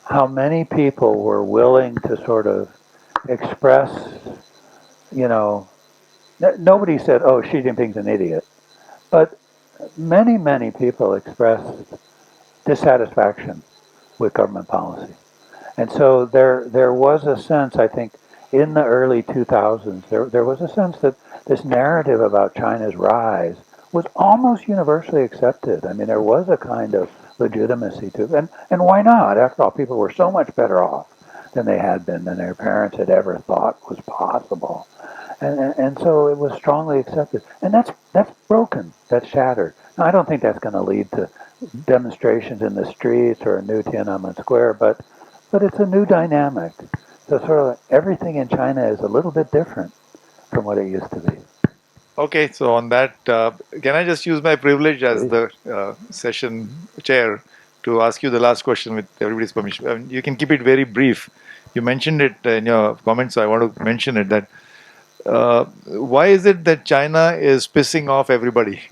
how many people were willing to sort of express, you know, nobody said, oh, Xi Jinping's an idiot. But many people expressed dissatisfaction with government policy. And so there was a sense, I think, in the early 2000s, there was a sense that this narrative about China's rise was almost universally accepted. I mean, there was a kind of legitimacy to it. And why not? After all, people were so much better off than they had been, than their parents had ever thought was possible. And so it was strongly accepted. And that's broken. That's shattered. Now, I don't think that's going to lead to demonstrations in the streets or a new Tiananmen Square, but it's a new dynamic. So sort of everything in China is a little bit different from what it used to be. Okay. So on that, can I just use my privilege as Please. the session chair to ask you the last question with everybody's permission? You can keep it very brief. You mentioned it in your comments, so I want to mention it that why is it that China is pissing off everybody?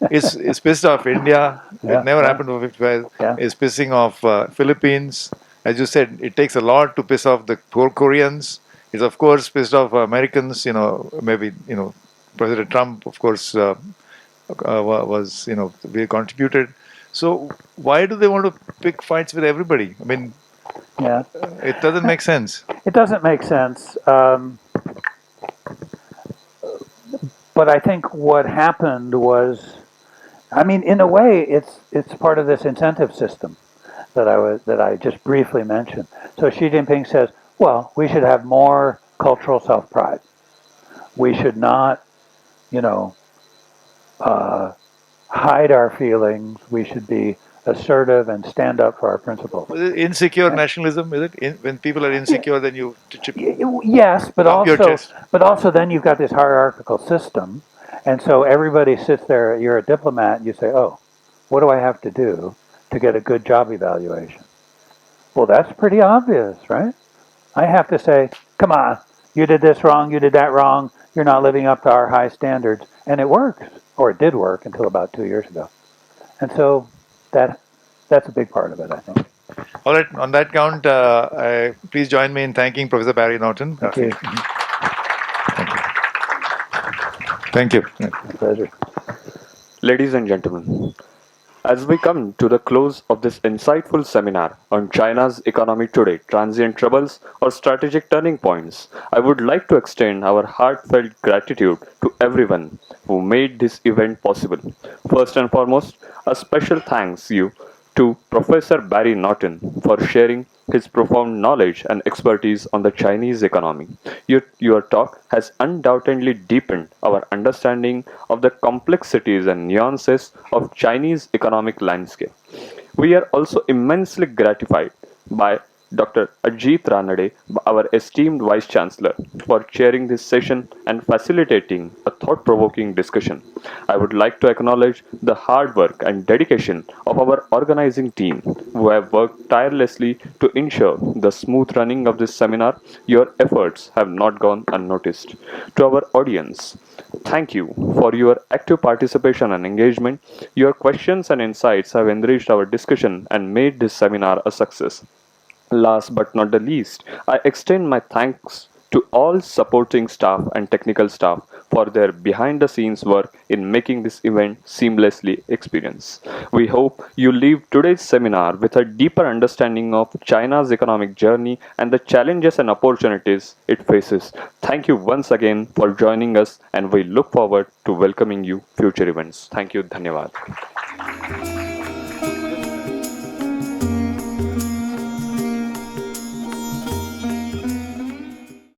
It's pissed off India. Yeah, It never yeah. happened before. Yeah. It's pissing off Philippines. As you said, it takes a lot to piss off the poor Koreans. It's of course pissed off Americans. You know, maybe President Trump, of course, was we contributed. So why do they want to pick fights with everybody? I mean, Yeah. it doesn't make sense. It doesn't make sense. But I think what happened was, I mean, in a way, it's part of this incentive system that I just briefly mentioned. So Xi Jinping says, well, we should have more cultural self-pride. We should not, you know, hide our feelings. We should be assertive and stand up for our principles. Is it insecure nationalism? Is it when people are insecure, then you Yes, but Pump your chest. also then you've got this hierarchical system, and so everybody sits there. You're a diplomat, and you say, "Oh, what do I have to do to get a good job evaluation?" Well, that's pretty obvious, right? I have to say, "Come on, you did this wrong, you did that wrong. You're not living up to our high standards," and it works, or it did work until about 2 years ago, and so that's a big part of it, I think. All right. On that count, please join me in thanking Professor Barry Naughton. Thank you. Thank you. My pleasure. Ladies and gentlemen, As we come to the close of this insightful seminar on China's economy today, transient troubles or strategic turning points, I would like to extend our heartfelt gratitude to everyone who made this event possible. First and foremost, a special thanks you to Professor Barry Naughton for sharing his profound knowledge and expertise on the Chinese economy. Your talk has undoubtedly deepened our understanding of the complexities and nuances of Chinese economic landscape. We are also immensely gratified by Dr. Ajit Ranade, our esteemed Vice Chancellor, for chairing this session and facilitating a thought provoking discussion. I would like to acknowledge the hard work and dedication of our organizing team who have worked tirelessly to ensure the smooth running of this seminar. Your efforts have not gone unnoticed. To our audience, thank you for your active participation and engagement. Your questions and insights have enriched our discussion and made this seminar a success. Last but not the least, I extend my thanks to all supporting staff and technical staff for their behind the scenes work in making this event seamlessly experience. We hope you leave today's seminar with a deeper understanding of China's economic journey and the challenges and opportunities it faces. Thank you once again for joining us and we look forward to welcoming you future events. Thank you. Dhanyavad.